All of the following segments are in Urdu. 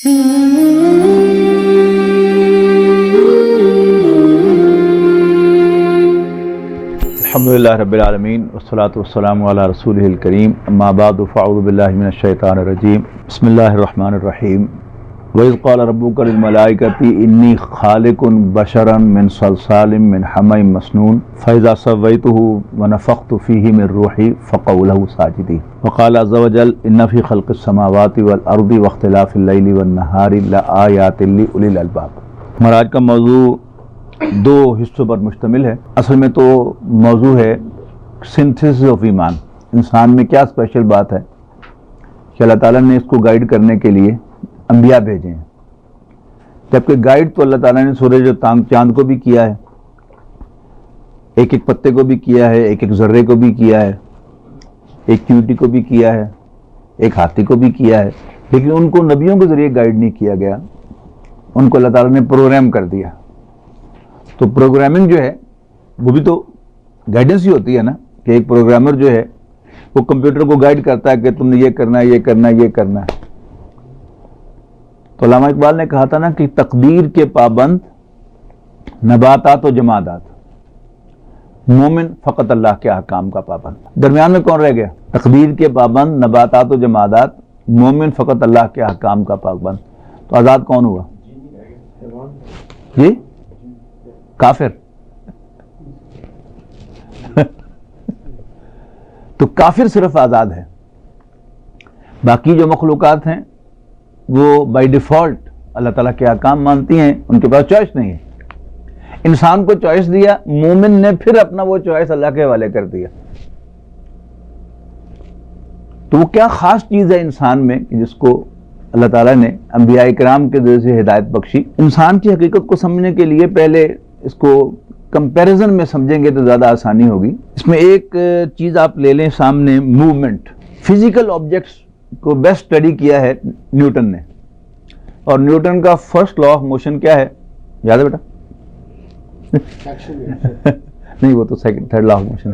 الحمدللہ رب العالمین والصلاة والسلام علی رسولہ الکریم اما بعد فاعوذ باللہ من الشیطان الرجیم بسم اللہ الرحمن الرحیم وَإِذْ قَالَ رَبُّكَ لِلْمَلَائِكَةِ إِنِّي خَالِقٌ بَشَرًا مِّن صَلْصَالٍ مِّنْ حَمَإٍ مَّسْنُونٍ فَإِذَا سَوَّيْتُهُ وَنَفَخْتُ فِيهِ مِن رُّوحِي فَقَعُوا لَهُ سَاجِدِينَ وقال عز وجل إِنَّ فِي خَلْقِ السَّمَاوَاتِ وَالْأَرْضِ وَاخْتِلَافِ اللَّيْلِ وَالنَّهَارِ لَآيَاتٍ لِّأُولِي الْأَلْبَابِ۔ ہمارا آج کا موضوع دو حصوں پر مشتمل ہے۔ اصل میں تو موضوع ہے سنتھسس آف ایمان، انسان میں کیا اسپیشل بات ہے کہ اللہ تعالیٰ نے اس کو گائیڈ کرنے کے لیے انبیاء بھیجے ہیں، جبکہ گائیڈ تو اللہ تعالیٰ نے سورج اور چاند کو بھی کیا ہے، ایک ایک پتے کو بھی کیا ہے، ایک ایک ذرے کو بھی کیا ہے، ایک چیونٹی کو بھی کیا ہے، ایک ہاتھی کو بھی کیا ہے، لیکن ان کو نبیوں کے ذریعے گائیڈ نہیں کیا گیا، ان کو اللہ تعالیٰ نے پروگرام کر دیا۔ تو پروگرامنگ جو ہے وہ بھی تو گائیڈنس ہی ہوتی ہے نا، کہ ایک پروگرامر جو ہے وہ کمپیوٹر کو گائیڈ کرتا ہے کہ تم نے یہ کرنا ہے، یہ کرنا ہے، یہ کرنا ہے۔ تو علامہ اقبال نے کہا تھا نا کہ تقدیر کے پابند نباتات و جمادات، مومن فقط اللہ کے احکام کا پابند۔ درمیان میں کون رہ گیا؟ تقدیر کے پابند نباتات و جمادات، مومن فقط اللہ کے احکام کا پابند۔ تو آزاد کون ہوا؟ جی کافر۔ تو کافر صرف آزاد ہے، باقی جو مخلوقات ہیں وہ بائی ڈیفالٹ اللہ تعالیٰ کے احکام مانتی ہیں، ان کے پاس چوائس نہیں ہے۔ انسان کو چوائس دیا، مومن نے پھر اپنا وہ چوائس اللہ کے حوالے کر دیا۔ تو وہ کیا خاص چیز ہے انسان میں کہ جس کو اللہ تعالیٰ نے انبیاء کرام کے ذریعے سے ہدایت بخشی؟ انسان کی حقیقت کو سمجھنے کے لیے پہلے اس کو کمپیریزن میں سمجھیں گے تو زیادہ آسانی ہوگی۔ اس میں ایک چیز آپ لے لیں سامنے، موومنٹ۔ فزیکل آبجیکٹس کو بیسٹ اسٹڈی کیا ہے نیوٹن نے، اور نیوٹن کا فرسٹ لا آف موشن کیا ہے؟ یاد ہے بیٹا؟ نہیں، وہ تو second third law of motion.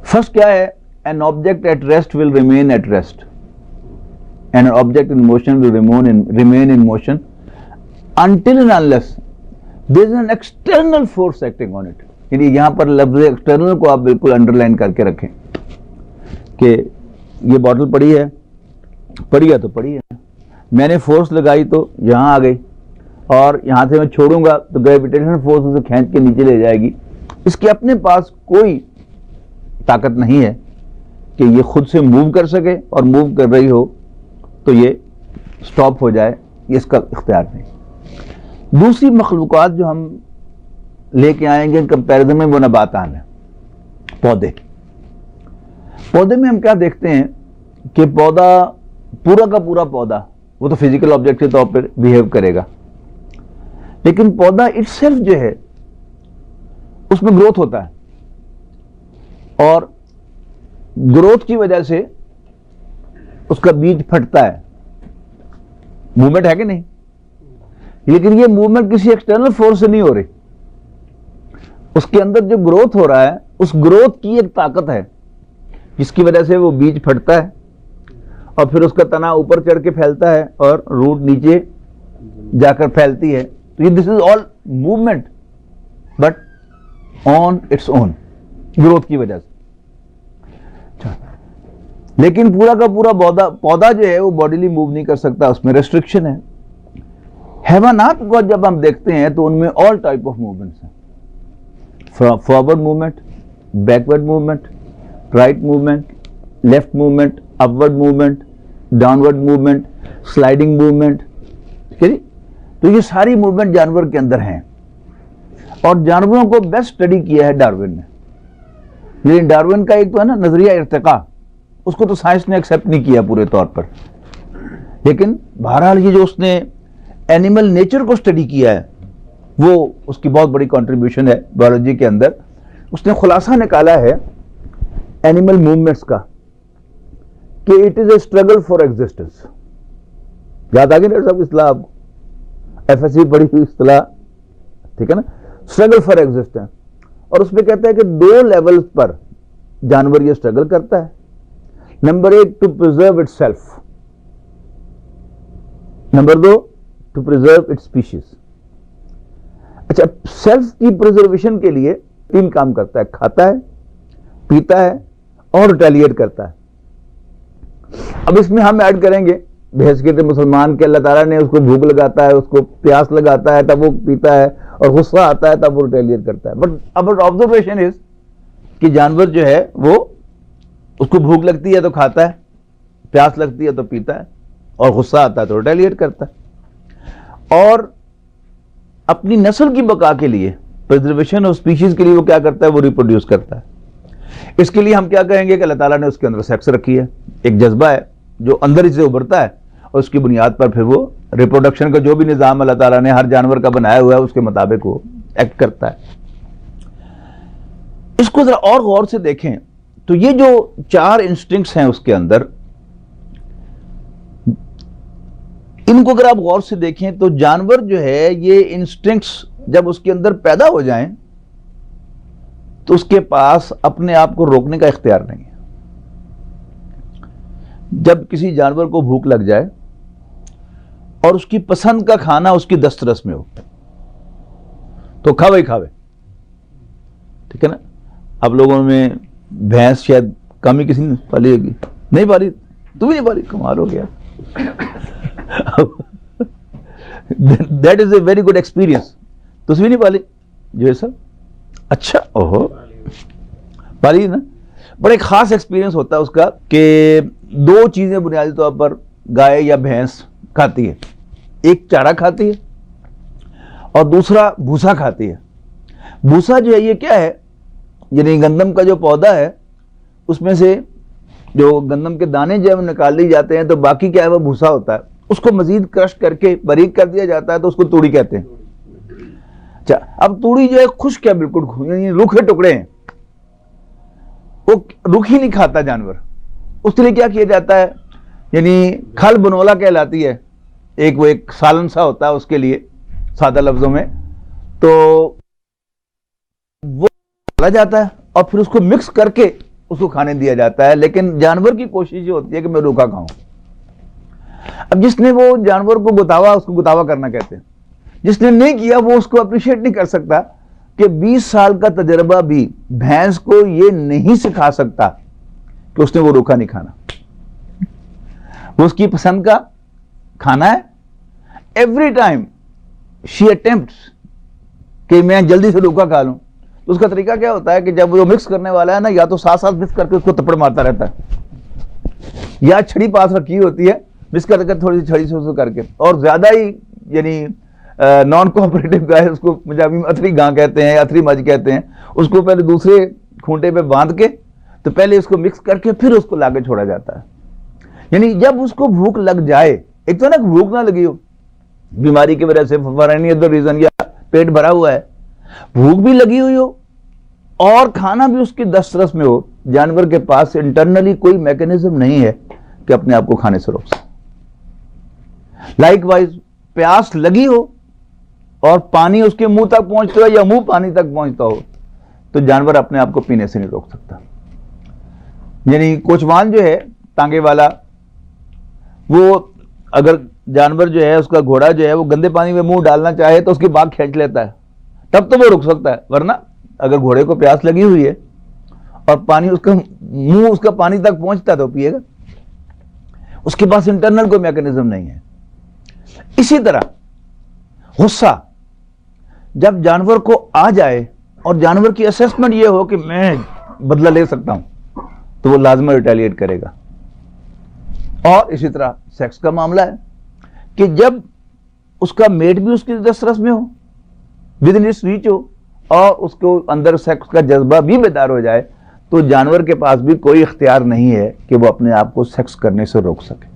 First کیا ہے؟ an object at rest will remain at rest and an object in motion will remain in motion until and unless there is an external force acting on it۔ یعنی یہاں پر لفظ ایکسٹرنل کو آپ بالکل انڈر لائن کر کے رکھیں کہ یہ بوٹل پڑی ہے تو پڑی ہے، میں نے فورس لگائی تو یہاں آ گئی، اور یہاں سے میں چھوڑوں گا تو گریویٹیشن فورس اسے کھینچ کے نیچے لے جائے گی۔ اس کے اپنے پاس کوئی طاقت نہیں ہے کہ یہ خود سے موو کر سکے، اور موو کر رہی ہو تو یہ سٹاپ ہو جائے، یہ اس کا اختیار نہیں۔ دوسری مخلوقات جو ہم لے کے آئیں گے کمپیریزن میں، وہ نباتان ہیں، پودے۔ پودے میں ہم کیا دیکھتے ہیں کہ پودا پورا کا پورا پودا وہ تو فزیکل آبجیکٹ کے طور پر بیہیو کرے گا، لیکن پودا اٹ سیلف جو ہے اس میں گروتھ ہوتا ہے، اور گروتھ کی وجہ سے اس کا بیج پھٹتا ہے، موومنٹ ہے کہ نہیں؟ لیکن یہ موومنٹ کسی ایکسٹرنل فورس سے نہیں ہو رہی، اس کے اندر جو گروتھ ہو رہا ہے اس گروتھ کی ایک طاقت ہے جس کی وجہ سے وہ بیج پھٹتا ہے، اور پھر اس کا تنا اوپر چڑھ کے پھیلتا ہے اور روٹ نیچے جا کر پھیلتی ہے۔ تو یہ this is all movement but on its own, growth کی وجہ سے۔ لیکن پورا کا پورا پودا جو ہے وہ باڈیلی موو نہیں کر سکتا، اس میں ریسٹرکشن ہے۔ حیوانات کو جب ہم دیکھتے ہیں تو ان میں آل ٹائپ آف موومنٹس ہیں، forward movement, backward movement, right movement, left movement, upward movement, downward movement, sliding movement. تو یہ ساری موومنٹ جانور کے اندر ہیں، اور جانوروں کو بیسٹ اسٹڈی کیا ہے ڈارون نے۔ لیکن ڈارون کا ایک تو ہے نا نظریہ ارتقاء، اس کو تو سائنس نے ایکسیپٹ نہیں کیا پورے طور پر، لیکن بہرحال یہ جو اس نے اینیمل نیچر کو اسٹڈی کیا ہے وہ اس کی بہت بڑی کنٹریبیوشن ہے بایولوجی کے اندر۔ اس نے خلاصہ نکالا ہے اینیمل موومنٹس کا کہ it is a struggle for existence. یاد آ گئی ڈاکٹر صاحب اصطلاح؟ آپ ایف ایس سی پڑھی ہوئی اصطلاح، ٹھیک ہے نا، اسٹرگل فار ایگزسٹنس۔ اور اس میں کہتا ہے کہ دو لیولز پر جانور یہ اسٹرگل کرتا ہے۔ نمبر ایک، to preserve itself, number 2, to preserve it species. اچھا, سیلف کی پرزرویشن کے لیے 3 کام کرتا ہے, کھاتا ہے, پیتا ہے اور ریٹیلیٹ کرتا ہے. اب اس میں ہم ایڈ کریں گے بحیثیت مسلمان کے اللہ تعالیٰ نے اس کو بھوک لگاتا ہے, اس کو پیاس لگاتا ہے تب وہ پیتا ہے, اور غصہ آتا ہے تب وہ ریٹیلیٹ کرتا ہے. بٹ اباؤٹ آبزرویشن از کہ جانور جو ہے وہ اس کو بھوک لگتی ہے تو کھاتا ہے, پیاس لگتی ہے تو پیتا ہے, اور غصہ آتا ہے تو ریٹیلیٹ کرتا ہے. اور اپنی نسل کی بقا کے لیے, پرزرویشن آف اسپیشیز کے لیے وہ کیا کرتا ہے, وہ ریپروڈیوس کرتا ہے. اس کے لیے ہم کیا کہیں گے کہ اللہ تعالیٰ نے اس کے اندر سیکس رکھی ہے, ایک جذبہ ہے جو اندر ہی سے ابھرتا ہے, اور اس کی بنیاد پر پھر وہ ریپروڈکشن کا جو بھی نظام اللہ تعالیٰ نے ہر جانور کا بنایا ہوا ہے اس کے مطابق وہ ایکٹ کرتا ہے. اس کو ذرا اور غور سے دیکھیں تو یہ جو 4 انسٹنکٹس ہیں اس کے اندر, ان کو اگر آپ غور سے دیکھیں تو جانور جو ہے یہ انسٹنکٹس جب اس کے اندر پیدا ہو جائیں تو اس کے پاس اپنے آپ کو روکنے کا اختیار نہیں ہے. جب کسی جانور کو بھوک لگ جائے اور اس کی پسند کا کھانا اس کی دسترس میں ہو تو کھاوے کھاوے, ٹھیک ہے نا. اب لوگوں میں بھینس شاید کم ہی کسی نے پالی ہوگی, نہیں پالی, تو بھی نہیں پالی, کمال ہو گیا. That is a very good experience. تو بھی نہیں پالی جو ہے سب, اچھا اوہو پالی نا. بڑا ایک خاص ایکسپیرئنس ہوتا ہے اس کا کہ 2 چیزیں بنیادی طور پر گائے یا بھینس کھاتی ہے, ایک چارہ کھاتی ہے اور دوسرا بھوسا کھاتی ہے. بھوسا جو ہے یہ کیا ہے, یعنی گندم کا جو پودا ہے اس میں سے جو گندم کے دانے جو ہے نکال لی جاتے ہیں تو باقی کیا ہے وہ بھوسا ہوتا ہے, اس کو مزید کرش کر کے باریک کر دیا جاتا ہے تو اس کو توڑی کہتے ہیں. اچھا, اب توڑی جو ہے خشک ہے, بالکل یعنی روکھے ٹکڑے ہیں, وہ روکھی نہیں کھاتا جانور. اس کے لیے کیا کیا جاتا ہے, یعنی کھل بنولا کہلاتی ہے, وہ ایک سالن سا ہوتا ہے اس کے لیے سادہ لفظوں میں, تو وہ ڈالا جاتا ہے اور پھر اس کو مکس کر کے اس کو کھانے دیا جاتا ہے. لیکن جانور کی کوشش یہ ہوتی ہے کہ میں روکھا کھاؤں. اب جس نے وہ جانور کو گتاوا, اس کو گتاوا کرنا کہتے ہیں, جس نے نہیں کیا وہ اس کو اپریشیٹ نہیں کر سکتا کہ 20 سال کا تجربہ بھی بھینس کو یہ نہیں سکھا سکتا کہ اس نے وہ روکھا نہیں کھانا. وہ اس کی پسند کا کھانا ہے. ایوری ٹائم شی اٹمپٹس کہ میں جلدی سے روکھا کھا لوں. تو اس کا طریقہ کیا ہوتا ہے کہ جب وہ مکس کرنے والا ہے نا, یا تو ساتھ ساتھ مکس کر کے اس کو تپڑ مارتا رہتا ہے, یا چھڑی پاس رکھی ہوتی ہے مکس کر کے تھوڑی سی چھڑی سے کر کے, اور زیادہ ہی یعنی نان کوآپریٹو گائے, اس کو پنجابی میں اتری گاں کہتے ہیں, اتری مجھ کہتے ہیں, اس کو پہلے دوسرے کھونٹے پہ باندھ کے تو پہلے اس کو مکس کر کے پھر اس کو لا کے چھوڑا جاتا ہے. یعنی جب اس کو بھوک لگ جائے, ایک تو نا بھوک نہ لگی ہو بیماری کی وجہ سے فار اینی ادر ریزن, یا پیٹ بھرا ہوا ہے, بھوک بھی لگی ہوئی ہو اور کھانا بھی اس کی دسترس میں ہو, جانور کے پاس انٹرنلی کوئی میکینزم نہیں ہے کہ اپنے آپ کو کھانے سے روک سکے. لائک وائز پیاس لگی ہو اور پانی اس کے منہ تک پہنچتا ہو یا منہ پانی تک پہنچتا ہو تو جانور اپنے آپ کو پینے سے نہیں روک سکتا. یعنی کوچوان جو ہے ٹانگے والا, وہ اگر جانور جو ہے اس کا گھوڑا جو ہے وہ گندے پانی میں منہ ڈالنا چاہے تو اس کی باگ کھینچ لیتا ہے, تب تو وہ رک سکتا ہے. ورنہ اگر گھوڑے کو پیاس لگی ہوئی ہے اور پانی اس کا منہ اس کا پانی تک پہنچتا تو پیے گا. اس کے پاس انٹرنل کوئی میکینزم نہیں ہے. اسی طرح غصہ جب جانور کو آ جائے اور جانور کی اسیسمنٹ یہ ہو کہ میں بدلہ لے سکتا ہوں تو وہ لازمہ ریٹیلیٹ کرے گا. اور اسی طرح سیکس کا معاملہ ہے کہ جب اس کا میٹ بھی اس کی دسترس میں ہو, ود ان اٹس ریچ ہو, اور اس کو اندر سیکس کا جذبہ بھی بیدار ہو جائے تو جانور کے پاس بھی کوئی اختیار نہیں ہے کہ وہ اپنے آپ کو سیکس کرنے سے روک سکے.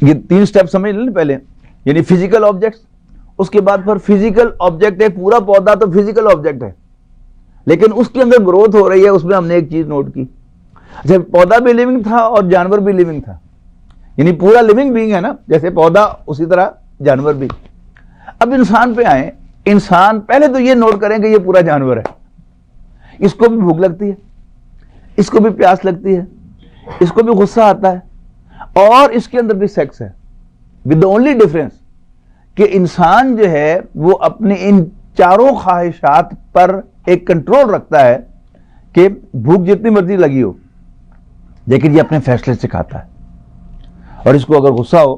یہ 3 سٹیپ سمجھ لیں پہلے, یعنی فزیکل آبجیکٹس, اس کے بعد پر فزیکل آبجیکٹ ہے, پورا پودا تو فزیکل آبجیکٹ ہے لیکن اس کے اندر گروتھ ہو رہی ہے, اس میں ہم نے ایک چیز نوٹ کی. اچھا, پودا بھی لیونگ تھا اور جانور بھی لیونگ تھا, یعنی پورا لیونگ بینگ ہے نا, جیسے پودا اسی طرح جانور بھی. اب انسان پہ آئیں, انسان پہلے تو یہ نوٹ کریں کہ یہ پورا جانور ہے, اس کو بھی بھوک لگتی ہے, اس کو بھی پیاس لگتی ہے, اس کو بھی غصہ آتا ہے, اور اس کے اندر بھی سیکس ہے, ود دا اونلی ڈفرینس کہ انسان جو ہے وہ اپنے ان چاروں خواہشات پر ایک کنٹرول رکھتا ہے کہ بھوک جتنی مرضی لگی ہو, لیکن یہ اپنے فیصلے سے کھاتا ہے. اور اس کو اگر غصہ ہو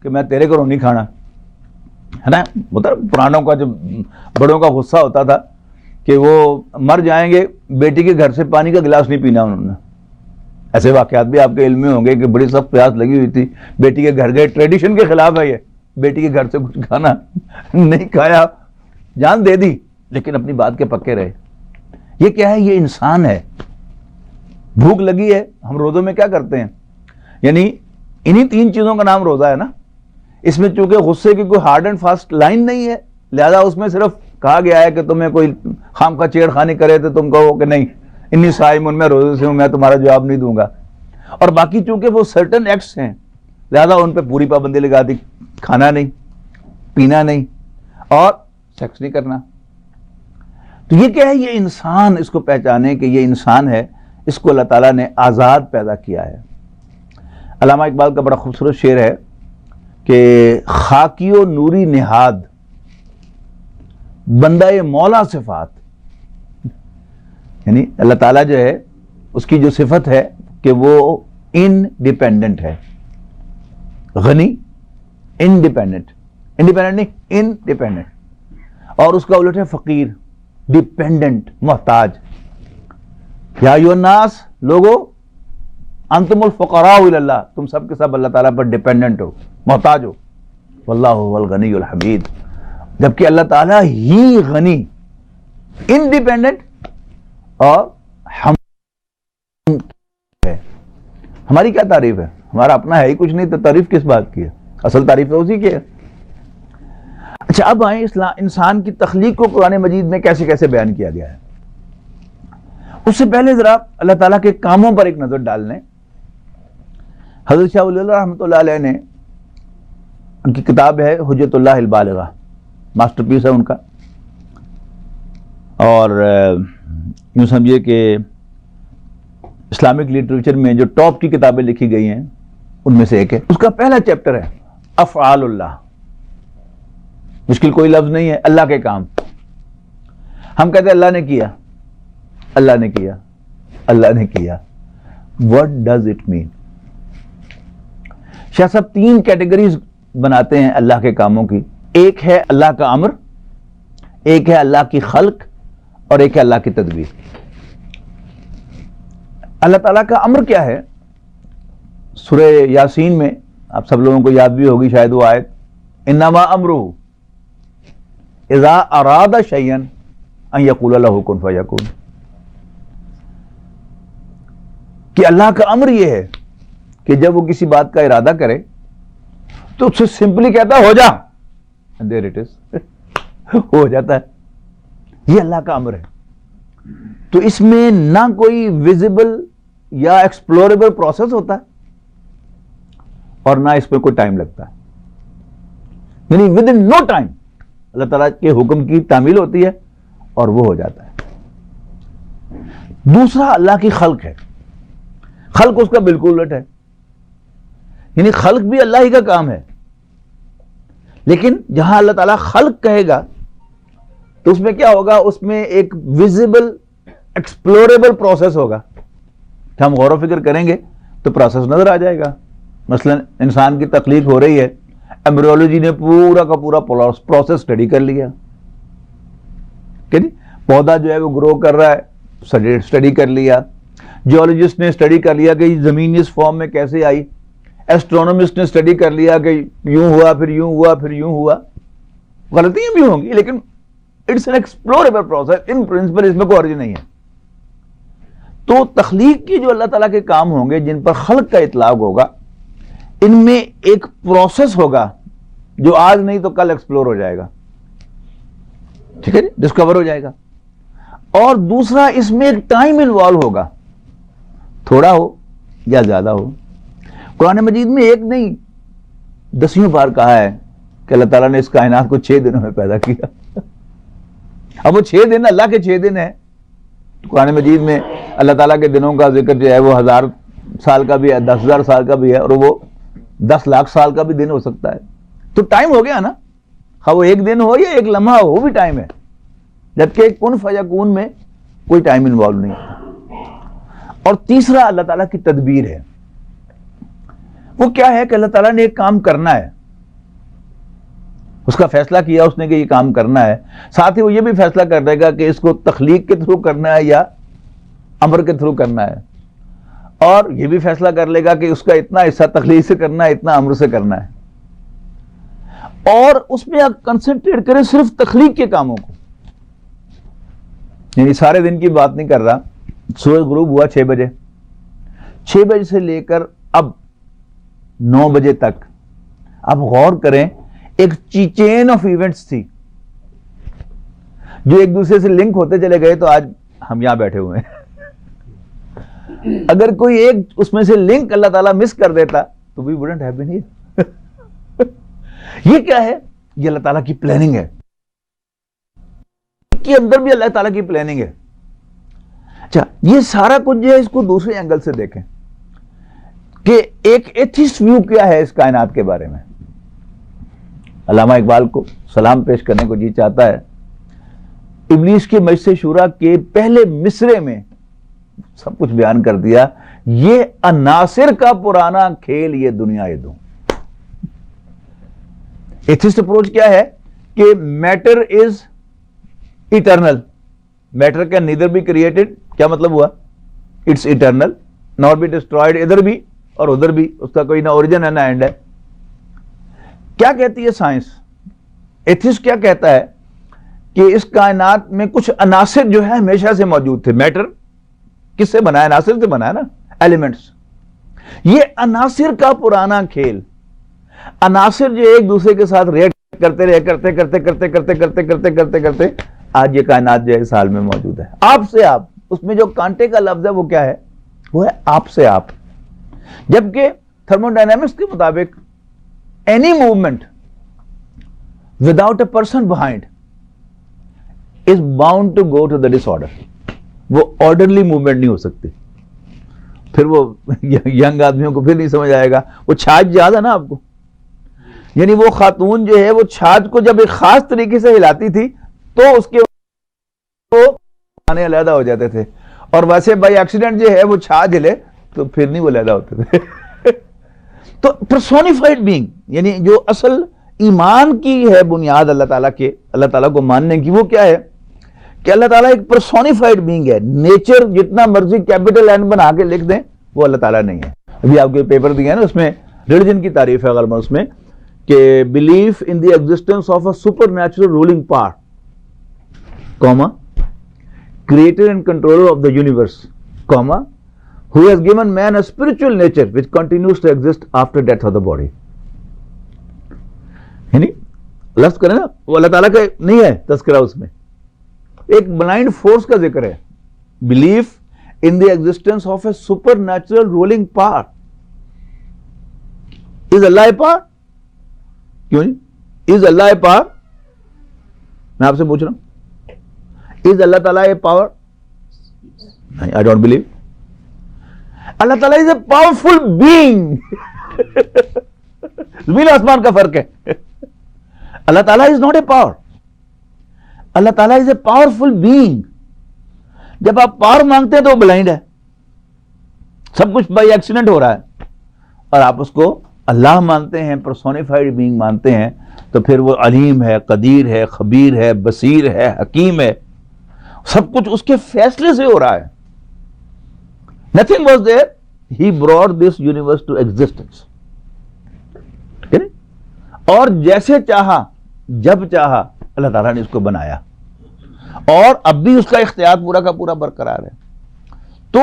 کہ میں تیرے گھروں نہیں کھانا, ہے نا, مطلب پرانوں کا جو بڑوں کا غصہ ہوتا تھا کہ وہ مر جائیں گے, بیٹی کے گھر سے پانی کا گلاس نہیں پینا انہوں نے. ایسے واقعات بھی آپ کے علم میں ہوں گے کہ بڑی سخت پیاس لگی ہوئی تھی, بیٹی کے گھر گئے, ٹریڈیشن کے خلاف ہے یہ, بیٹی کے گھر سے کچھ کھانا نہیں کھایا, جان دے دی, لیکن اپنی بات کے پکے رہے. یہ کیا ہے؟ یہ انسان ہے. بھوک لگی ہے, ہم روزوں میں کیا کرتے ہیں, یعنی انہی 3 چیزوں کا نام روزہ ہے نا. اس میں چونکہ غصے کی کوئی ہارڈ اینڈ فاسٹ لائن نہیں ہے, لہذا اس میں صرف کہا گیا ہے کہ تمہیں کوئی خام کا چھیڑ خانی کرے تو تم کہو کہ نہیں انی صائم میں روزے سے ہوں, میں تمہارا جواب نہیں دوں گا. اور باقی چونکہ وہ سرٹن ایکٹس ہیں, لہذا ان پہ پوری پابندی لگا دی, کھانا نہیں, پینا نہیں اور سیکس نہیں کرنا. تو یہ کیا ہے؟ یہ انسان. اس کو پہچانے کہ یہ انسان ہے, اس کو اللہ تعالیٰ نے آزاد پیدا کیا ہے. علامہ اقبال کا بڑا خوبصورت شعر ہے کہ خاکی و نوری نہاد بندہ مولا صفات, یعنی اللہ تعالیٰ جو ہے اس کی جو صفت ہے کہ وہ انڈیپینڈنٹ ہے. غنی, انڈیپینڈنٹ, انڈیپینڈنٹ نہیں انڈیپینڈنٹ, اور اس کا الٹ ہے فقیر, ڈیپینڈنٹ, محتاج. یا ایھا الناس, لوگو انتم الفقراء الی اللہ, تم سب کے سب اللہ تعالیٰ پر ڈیپینڈنٹ ہو, محتاج ہو. واللہ هو الغنی الحمید, جبکہ اللہ تعالیٰ ہی غنی, انڈیپینڈنٹ اور ہم ہے. ہماری کیا تعریف ہے؟ ہمارا اپنا ہے ہی کچھ نہیں, تو تعریف کس بات کی ہے؟ اصل تعریف تو اسی کی ہے. اچھا, اب آئیں انسان کی تخلیق کو قرآن مجید میں کیسے کیسے بیان کیا گیا ہے. اس سے پہلے ذرا اللہ تعالیٰ کے کاموں پر ایک نظر ڈال لیں. حضرت شاہ ولی اللہ رحمۃ اللہ علیہ نے, ان کی کتاب ہے حجت اللہ البالغہ, ماسٹر پیس ہے ان کا, اور یوں سمجھیے کہ اسلامک لٹریچر میں جو ٹاپ کی کتابیں لکھی گئی ہیں ان میں سے ایک ہے. اس کا پہلا چیپٹر ہے افعال اللہ. مشکل کوئی لفظ نہیں ہے, اللہ کے کام. ہم کہتے ہیں اللہ نے کیا, اللہ نے کیا, اللہ نے کیا. What does it mean? شاہ صاحب 3 کیٹیگریز بناتے ہیں اللہ کے کاموں کی. ایک ہے اللہ کا امر, ایک ہے اللہ کی خلق, اور ایک ہے اللہ کی تدبیر. اللہ تعالیٰ کا امر کیا ہے؟ سورہ یاسین میں آپ سب لوگوں کو یاد بھی ہوگی شاید وہ آیت, انما امرہ اذا اراد شیئا ان یقول لہ کن فیکون, کہ اللہ کا امر یہ ہے کہ جب وہ کسی بات کا ارادہ کرے تو اس سے سمپلی کہتا ہے ہو جا, دیر اٹ از, ہو جاتا ہے. یہ اللہ کا امر ہے. تو اس میں نہ کوئی ویزیبل یا ایکسپلوریبل پروسیس ہوتا ہے اور نہ اس میں کوئی ٹائم لگتا ہے, یعنی ود ان نو ٹائم اللہ تعالیٰ کے حکم کی تعمیل ہوتی ہے اور وہ ہو جاتا ہے. دوسرا اللہ کی خلق ہے. خلق اس کا بالکل الٹ ہے, یعنی خلق بھی اللہ ہی کا کام ہے, لیکن جہاں اللہ تعالیٰ خلق کہے گا تو اس میں کیا ہوگا؟ اس میں ایک ویزیبل ایکسپلوریبل پروسیس ہوگا. ہم غور و فکر کریں گے تو پروسیس نظر آ جائے گا. مثلا انسان کی تخلیق ہو رہی ہے, ایمبریولوجی نے پورا کا پورا پروسیس اسٹڈی کر لیا, کہ پودا جو ہے وہ گرو کر رہا ہے, اسٹڈی کر لیا. جیولوجسٹ نے اسٹڈی کر لیا کہ زمین اس فارم میں کیسے آئی. ایسٹرونومسٹ نے اسٹڈی کر لیا کہ یوں ہوا, پھر یوں ہوا, پھر یوں ہوا. غلطیاں بھی ہوں گی, لیکن it's an explorable process. In principle اس میں کوئی عرض نہیں ہے. تو تخلیق کی جو اللہ تعالیٰ کے کام ہوں گے جن پر خلق کا اطلاق ہوگا, ان میں ایک پروسیس ہوگا جو آج نہیں تو کل ایکسپلور ہو جائے گا, ٹھیک ہے جی, ڈسکور ہو جائے گا. اور دوسرا اس میں ایک ٹائم انوالو ہوگا, تھوڑا ہو یا زیادہ ہو. قرآن مجید میں ایک نہیں 10 بار کہا ہے کہ اللہ تعالیٰ نے اس کائنات کو 6 دنوں میں پیدا کیا. اب وہ 6 دن اللہ کے 6 دن ہیں. قرآن مجید میں اللہ تعالیٰ کے دنوں کا ذکر جو ہے وہ 1000 سال کا بھی ہے, 10,000 سال کا بھی ہے, اور وہ 10 لاکھ سال کا بھی دن ہو سکتا ہے. تو ٹائم ہو گیا نا, ہاں وہ ایک دن ہو یا ایک لمحہ ہو, وہ بھی ٹائم ہے. جبکہ کن فیکون میں کوئی ٹائم انوالو نہیں ہے. اور تیسرا اللہ تعالیٰ کی تدبیر ہے. وہ کیا ہے کہ اللہ تعالیٰ نے ایک کام کرنا ہے, اس کا فیصلہ کیا اس نے کہ یہ کام کرنا ہے, ساتھ ہی وہ یہ بھی فیصلہ کر دے گا کہ اس کو تخلیق کے تھرو کرنا ہے یا امر کے تھرو کرنا ہے, اور یہ بھی فیصلہ کر لے گا کہ اس کا اتنا حصہ تخلیق سے کرنا ہے, اتنا امر سے کرنا ہے. اور اس میں آپ کنسنٹریٹ کریں صرف تخلیق کے کاموں کو, یعنی سارے دن کی بات نہیں کر رہا. سورج غروب ہوا 6 بجے, 6 بجے سے لے کر اب 9 بجے تک آپ غور کریں, ایک چین آف ایونٹس تھی جو ایک دوسرے سے لنک ہوتے چلے گئے, تو آج ہم یہاں بیٹھے ہوئے ہیں. اگر کوئی ایک اس میں سے لنک اللہ تعالیٰ مس کر دیتا تو we wouldn't have been here. یہ کیا ہے؟ یہ اللہ تعالیٰ کی پلاننگ ہے, کے اندر بھی اللہ تعالیٰ کی پلاننگ ہے. اچھا, یہ سارا کچھ جو ہے اس کو دوسرے اینگل سے دیکھیں کہ ایک ایتھسٹ ویو کیا ہے اس کائنات کے بارے میں. علامہ اقبال کو سلام پیش کرنے کو جی چاہتا ہے. ابلیس کے مجلس شورا کے پہلے مصرے میں سب کچھ بیان کر دیا, یہ عناصر کا پرانا کھیل, یہ دنیا یہ دو. ایتھسٹ اپروچ کیا ہے کہ matter is eternal, matter can neither be created, کیا مطلب ہوا, it's eternal, nor be destroyed, ادھر بھی اور ادھر بھی, اس کا کوئی نہ origin ہے نہ end ہے. کیا کہتی ہے سائنس؟ ایتھسٹ کیا کہتا ہے کہ اس کائنات میں کچھ عناصر جو ہے ہمیشہ سے موجود تھے. میٹر کس سے بنا ہے؟ عناصر سے بنا ہے نا, ایلیمنٹس. یہ عناصر کا پرانا کھیل, عناصر جو ایک دوسرے کے ساتھ ریئیکٹ کرتے رہے, کرتے کرتے کرتے کرتے کرتے کرتے کرتے کرتے آج یہ کائنات جو ہے اس حال میں موجود ہے. آپ سے آپ, اس میں جو کانٹے کا لفظ ہے وہ کیا ہے؟ وہ ہے آپ سے آپ. جبکہ تھرمو ڈائنامکس کے مطابق any movement without a person behind is bound to go to the disorder. وہ آرڈرلی موومنٹ نہیں ہو سکتی. پھر وہ ینگ آدمیوں کو پھر نہیں سمجھ آئے گا. وہ چھاچ یاد ہے نا آپ کو, یعنی وہ خاتون جو ہے وہ چھاچ کو جب ایک خاص طریقے سے ہلاتی تھی تو اس کے علیحدہ ہو جاتے تھے, اور ویسے بائی ایکسیڈنٹ جو ہے وہ چھاچ ہلے تو پھر نہیں وہ علیحدہ ہوتے تھے. تو پرسونیفائڈ بینگ, یعنی جو اصل ایمان کی ہے بنیاد اللہ تعالیٰ کے, اللہ تعالیٰ کو ماننے کی, وہ کیا ہے کہ اللہ تعالیٰ ایک پرسونیفائڈ بینگ ہے. نیچر جتنا مرضی کیپٹل این بنا کے لکھ دیں وہ اللہ تعالیٰ نہیں ہے. ابھی آپ کو پیپر دیا ہے نا, اس میں ریلیجن کی تعریف ہے غالباً اس میں کہ belief in the existence of a supernatural ruling power, creator and controller of the universe, who has given man a spiritual nature which continues to exist after death of the body. یعنی لفظ کریں نا, وہ اللہ تعالیٰ کا نہیں ہے تذکرہ, اس میں ایک بلائنڈ فورس کا ذکر ہے. Belief in the existence of a supernatural ruling power. Is Allah a power? کیوں نہیں, از اللہ اے پاور؟ میں آپ سے پوچھ رہا ہوں, is اللہ تعالیٰ a power? I don't believe. اللہ تعالیٰ is a powerful being. زمین آسمان کا فرق ہے. اللہ تعالیٰ is not a power. اللہ تعالیٰ is a powerful being. جب آپ پاور مانگتے ہیں تو وہ بلائنڈ ہے, سب کچھ بائی ایکسیڈنٹ ہو رہا ہے, اور آپ اس کو اللہ مانتے ہیں, پرسونیفائڈ بینگ مانتے ہیں, تو پھر وہ علیم ہے, قدیر ہے, خبیر ہے, بصیر ہے, حکیم ہے. سب کچھ اس کے فیصلے سے ہو رہا ہے. Nothing was there, he brought this universe to existence. اور جیسے چاہا جب چاہا اللہ تعالیٰ نے اس کو بنایا, اور اب بھی اس کا اختیار پورا کا پورا برقرار ہے. تو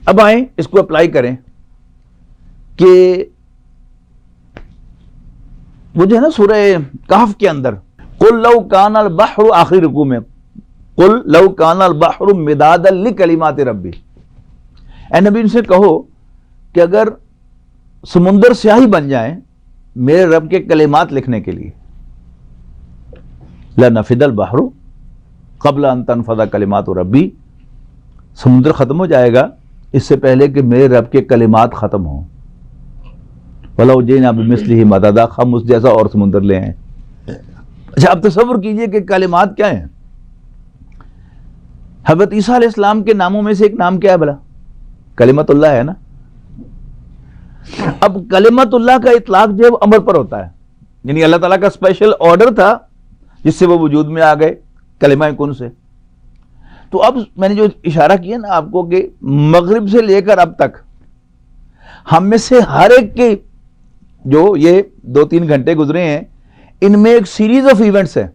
اب آئیں اس کو اپلائی کریں کہ وہ جو ہے نا سورہ کہف کے اندر, قُلْ لَوْ كَانَ الْبَحْرُ آخری رکوع میں, قُلْ لَوْ كَانَ الْبَحْرُ مِدَادًا لِكَلِمَاتِ رَبِّ, اے نبی ان سے کہو کہ اگر سمندر سیاہی بن جائیں میرے رب کے کلمات لکھنے کے لیے, لَنَفِدَ الْبَحْرُ قَبْلَ أَن تَنْفَدَ كَلِمَاتُ رَبِّ, سمندر ختم ہو جائے گا اس سے پہلے کہ میرے رب کے کلمات ختم ہوں. وَلَوْ جِئْنَا بِمِثْلِهِ مَدَدًا، ہم اس جیسا اور سمندر لے آئیں۔ اچھا اب تصور کیجئے کہ کلمات کیا ہیں؟ حضرت عیسیٰ علیہ السلام کے ناموں میں سے ایک نام کیا ہے بھلا؟ کلمت اللہ ہے نا۔ اب کلمت اللہ کا اطلاق جو ہے وہ امر پر ہوتا ہے، یعنی اللہ تعالیٰ کا اسپیشل آرڈر تھا جس سے وہ وجود میں آ گئے کلمہ کن سے۔ تو اب میں نے جو اشارہ کیا نا آپ کو کہ مغرب سے لے کر اب تک ہم میں سے ہر ایک کے جو یہ 2-3 گھنٹے گزرے ہیں، ان میں ایک سیریز آف ایونٹس ہے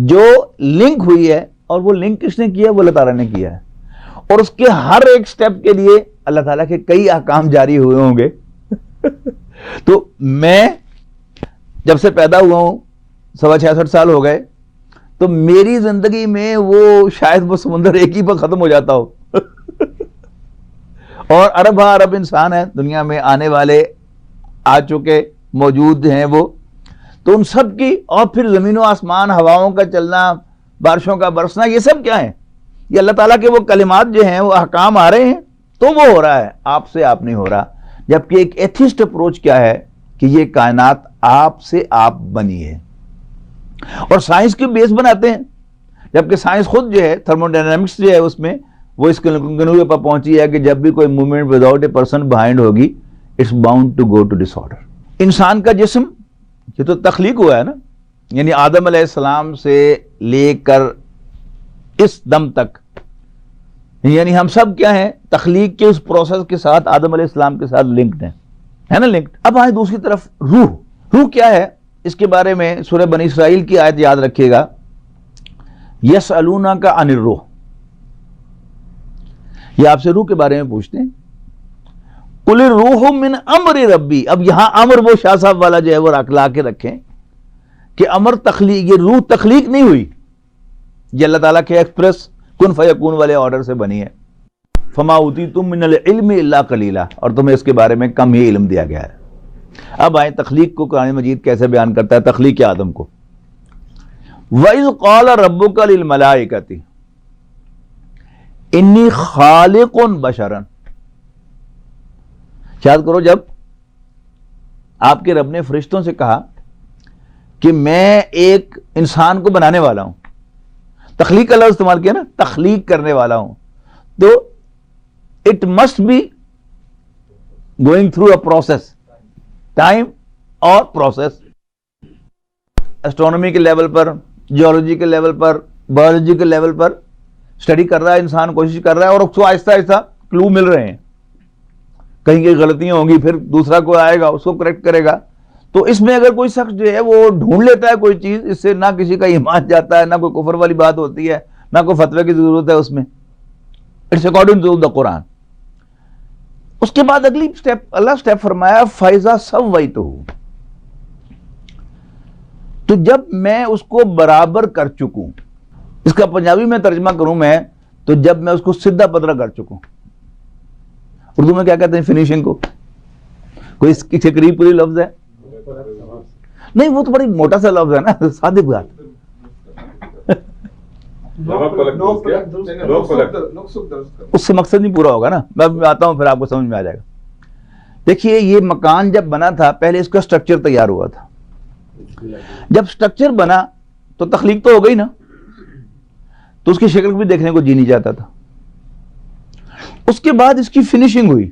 جو لنک ہوئی ہے، اور وہ لنک کس نے کیا؟ وہ اللہ تعالیٰ نے کیا ہے، اور اس کے ہر ایک سٹیپ کے لیے اللہ تعالیٰ کے کئی احکام جاری ہوئے ہوں گے۔ تو میں جب سے پیدا ہوا ہوں 66 سال ہو گئے، تو میری زندگی میں وہ شاید وہ سمندر ایک ہی پر ختم ہو جاتا ہو اور ارب انسان ہیں دنیا میں آنے والے، آ چکے، موجود ہیں وہ، تو ان سب کی، اور پھر زمین و آسمان، ہواؤں کا چلنا، بارشوں کا برسنا، یہ سب کیا ہے؟ یہ اللہ تعالیٰ کے وہ کلمات جو ہیں، وہ احکام آ رہے ہیں تو وہ ہو رہا ہے، آپ سے آپ نہیں ہو رہا۔ جبکہ ایک ایتھسٹ اپروچ کیا ہے کہ یہ کائنات آپ سے آپ بنی ہے، اور سائنس کے بیس بناتے ہیں، جبکہ سائنس خود جو ہے تھرموڈائنامکس جو ہے اس میں وہ اس کنکلوژن پر پہنچی ہے کہ جب بھی کوئی movement without a person behind ہوگی، it's bound to go to disorder. انسان کا جسم یہ تو تخلیق ہوا ہے نا، یعنی آدم علیہ السلام سے لے کر اس دم تک، یعنی ہم سب کیا ہیں؟ تخلیق کے اس پروسیس کے ساتھ آدم علیہ السلام کے ساتھ لنکڈ ہیں، ہے نا، لنکڈ۔ اب آئیں دوسری طرف، روح کیا ہے؟ اس کے بارے میں سورہ بنی اسرائیل کی آیت یاد رکھیے گا، یسألونک عن الروح، یہ آپ سے روح کے بارے میں پوچھتے ہیں، قل الروح من امر ربی۔ اب یہاں امر وہ شاہ صاحب والا جو ہے وہ لا کے رکھیں کہ امر تخلیق، یہ روح تخلیق نہیں ہوئی، یہ اللہ تعالیٰ کے ایکسپریس کن فیکون والے آرڈر سے بنی ہے۔ فما اوتیتم من العلم الا قلیلا، اور تمہیں اس کے بارے میں کم ہی علم دیا گیا ہے۔ اب آئیں تخلیق کو قرآن مجید کیسے بیان کرتا ہے، تخلیق آدم کو۔ وَإِذْ قَالَ رَبُّكَ لِلْمَلَائِكَةِ إِنِّي خَالِقٌ بَشَرًا، یاد کرو جب آپ کے رب نے فرشتوں سے کہا کہ میں ایک انسان کو بنانے والا ہوں، تخلیق کا لفظ استعمال کیا نا، تخلیق کرنے والا ہوں، تو it must be going through a process, time اور پروسیس، اسٹرونومی کے لیول پر، جیولوجی کے لیول پر، بایولوجی کے لیول پر اسٹڈی کر رہا ہے انسان، کوشش کر رہا ہے، اور اس کو آہستہ آہستہ کلو مل رہے ہیں، کہیں کہیں غلطیاں ہوں گی، پھر دوسرا کوئی آئے گا اس کو کریکٹ کرے گا۔ تو اس میں اگر کوئی شخص جو ہے وہ ڈھونڈ لیتا ہے کوئی چیز، اس سے نہ کسی کا ایمان جاتا ہے، نہ کوئی کفر والی بات ہوتی ہے، نہ کوئی فتوی کی ضرورت ہے اس میں، اٹس اکارڈنگ ٹو دا قرآن۔ اس کے بعد اگلی سٹیپ، اللہ سٹیپ فرمایا فَإِذَا سَوَّيْتُهُ، تو جب میں اس کو برابر کر چکوں، اس کا پنجابی میں ترجمہ کروں میں تو جب میں اس کو سدھا پدرا کر چکوں، اردو میں کیا کہتے ہیں فنیشنگ کو؟ کوئی اس کی قریب پوری لفظ ہے؟ نہیں، وہ تو بڑی موٹا سا لفظ ہے نا، صادق بات۔ اس سے مقصد نہیں پورا ہوگا نا، میں آتا ہوں پھر آپ کو سمجھ میں آ جائے گا۔ دیکھیے یہ مکان جب بنا تھا پہلے اس کا سٹرکچر تیار ہوا تھا، جب سٹرکچر بنا تو تخلیق تو ہو گئی نا، تو اس کی شکل بھی دیکھنے کو جی نہیں جاتا تھا۔ اس کے بعد اس کی فنیشنگ ہوئی،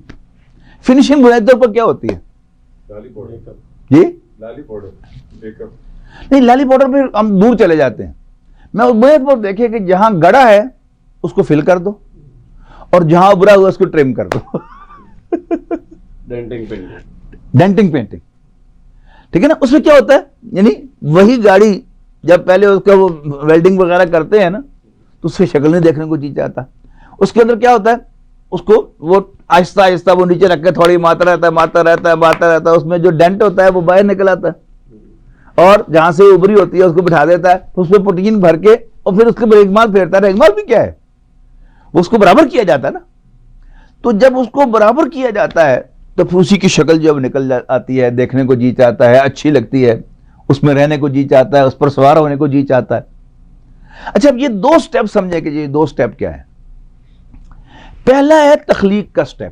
فنیشنگ بنیادی طور پر کیا ہوتی ہے؟ جی نہیں، لالی پاؤڈر پہ ہم دور چلے جاتے ہیں، میں بنیاد پر دیکھے کہ جہاں گڑا ہے اس کو فل کر دو، اور جہاں ابھرا ہوا اس کو ٹرم کر دو، ڈینٹنگ پینٹنگ، ٹھیک ہے نا۔ اس میں کیا ہوتا ہے، یعنی وہی گاڑی جب پہلے اس کا وہ ویلڈنگ وغیرہ کرتے ہیں نا تو اس سے شکل نہیں دیکھنے کو جی چاہتا، اس کے اندر کیا ہوتا ہے، اس کو وہ آہستہ آہستہ وہ نیچے رکھ کے تھوڑی مارتا رہتا ہے، اس میں جو ڈینٹ ہوتا ہے وہ باہر نکل آتا ہے، اور جہاں سے ابری ہوتی ہے اس کو بٹھا دیتا ہے، اس پہ پروٹین بھر کے، اور پھر اس کے ریگمال پھیرتا ہے۔ ریگمال بھی کیا ہے، وہ اس کو برابر کیا جاتا ہے نا۔ تو جب اس کو برابر کیا جاتا ہے تو پھر اسی کی شکل جب نکل آتی ہے، دیکھنے کو جی چاہتا ہے، اچھی لگتی ہے، اس میں رہنے کو جی چاہتا ہے، اس پر سوار ہونے کو جی چاہتا ہے۔ اچھا اب یہ دو سٹیپ سمجھے کہ یہ دو سٹیپ کیا ہے۔ پہلا ہے تخلیق کا سٹیپ،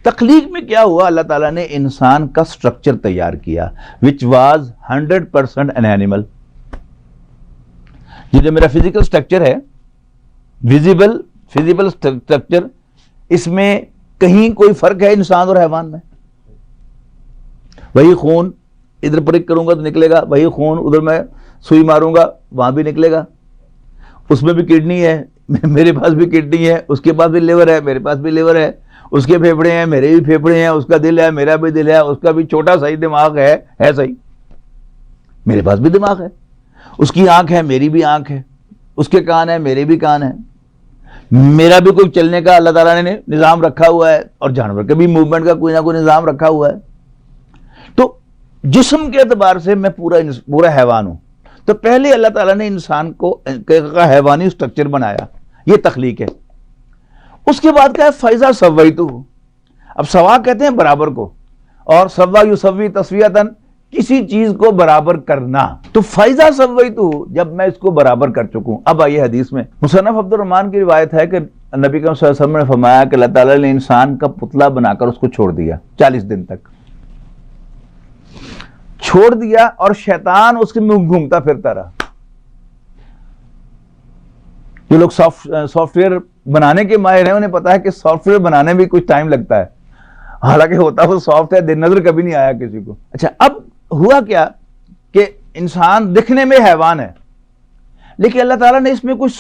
تخلیق میں کیا ہوا؟ اللہ تعالیٰ نے انسان کا سٹرکچر تیار کیا which was 100% an animal. یہ جو میرا فزیکل سٹرکچر ہے، ویزیبل فزیکل سٹرکچر، اس میں کہیں کوئی فرق ہے انسان اور حیوان میں؟ وہی خون ادھر پرک کروں گا تو نکلے گا، وہی خون ادھر میں سوئی ماروں گا وہاں بھی نکلے گا. اس میں بھی کڈنی ہے، میرے پاس بھی کڈنی ہے، اس کے پاس بھی لیور ہے، میرے پاس بھی لیور ہے، اس کے پھیپھڑے ہیں، میرے بھی پھیپھڑے ہیں، اس کا دل ہے، میرا بھی دل ہے، اس کا بھی چھوٹا صحیح دماغ ہے صحیح، میرے پاس بھی دماغ ہے، اس کی آنکھ ہے، میری بھی آنکھ ہے، اس کے کان ہے، میرے بھی کان ہے، میرا بھی کوئی چلنے کا اللہ تعالیٰ نے نظام رکھا ہوا ہے، اور جانور کے بھی موومنٹ کا کوئی نہ کوئی نظام رکھا ہوا ہے. تو جسم کے اعتبار سے میں پورا حیوان ہوں. تو پہلے اللہ تعالیٰ نے انسان کو حیوانی سٹرکچر بنایا، یہ تخلیق ہے. اس کے بعد کیا ہے؟ فَإِذَا سَوَّيْتُهُ. اب سوا کہتے ہیں برابر کو، اور سوا یسوی تسویتاً، کسی چیز کو برابر کرنا. تو فَإِذَا سَوَّيْتُهُ، جب میں اس کو برابر کر چکوں. اب آئیے حدیث میں، مصنف عبد الرحمن کی روایت ہے کہ نبی کریم صلی اللہ علیہ وسلم نے فرمایا کہ اللہ تعالیٰ نے انسان کا پتلا بنا کر اس کو چھوڑ دیا 40 دن تک چھوڑ دیا، اور شیطان اس کے منہ گھومتا پھرتا رہا. جو لوگ سافٹ ویئر بنانے کے ماہر ہیں انہیں پتا ہے کہ سافٹ ویئر بنانے میں کچھ ٹائم لگتا ہے، حالانکہ ہوتا وہ سافٹ ہے، دن نظر کبھی نہیں آیا کسی کو. اچھا، اب ہوا کیا کہ انسان دکھنے میں حیوان ہے، لیکن اللہ تعالیٰ نے اس میں کچھ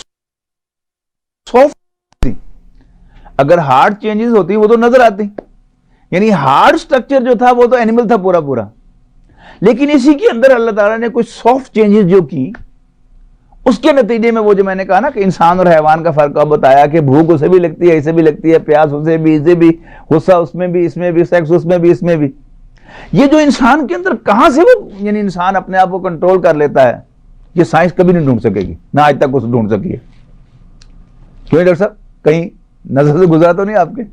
سافٹ تھی. اگر ہارڈ چینجز ہوتی وہ تو نظر آتی، یعنی ہارڈ سٹرکچر جو تھا وہ تو اینیمل تھا پورا، لیکن اسی کے اندر اللہ تعالیٰ نے کچھ سافٹ چینجز جو کی، اس کے نتیجے میں وہ جو میں نے کہا نا کہ انسان اور حیوان کا فرق بتایا کہ بھوک اسے بھی لگتی ہے، اسے بھی لگتی ہے، پیاس اسے بھی، اسے بھی، غصہ اس میں بھی، اس میں بھی، سیکس اس میں بھی، اس میں بھی. یہ جو انسان کے اندر کہاں سے وہ یعنی انسان اپنے آپ کو کنٹرول کر لیتا ہے، یہ سائنس کبھی نہیں ڈھونڈ سکے گی، نہ آج تک اس ڈھونڈ سکی ہے. کیوں ڈاکٹر صاحب کہیں نظر سے گزرا تو نہیں آپ کے؟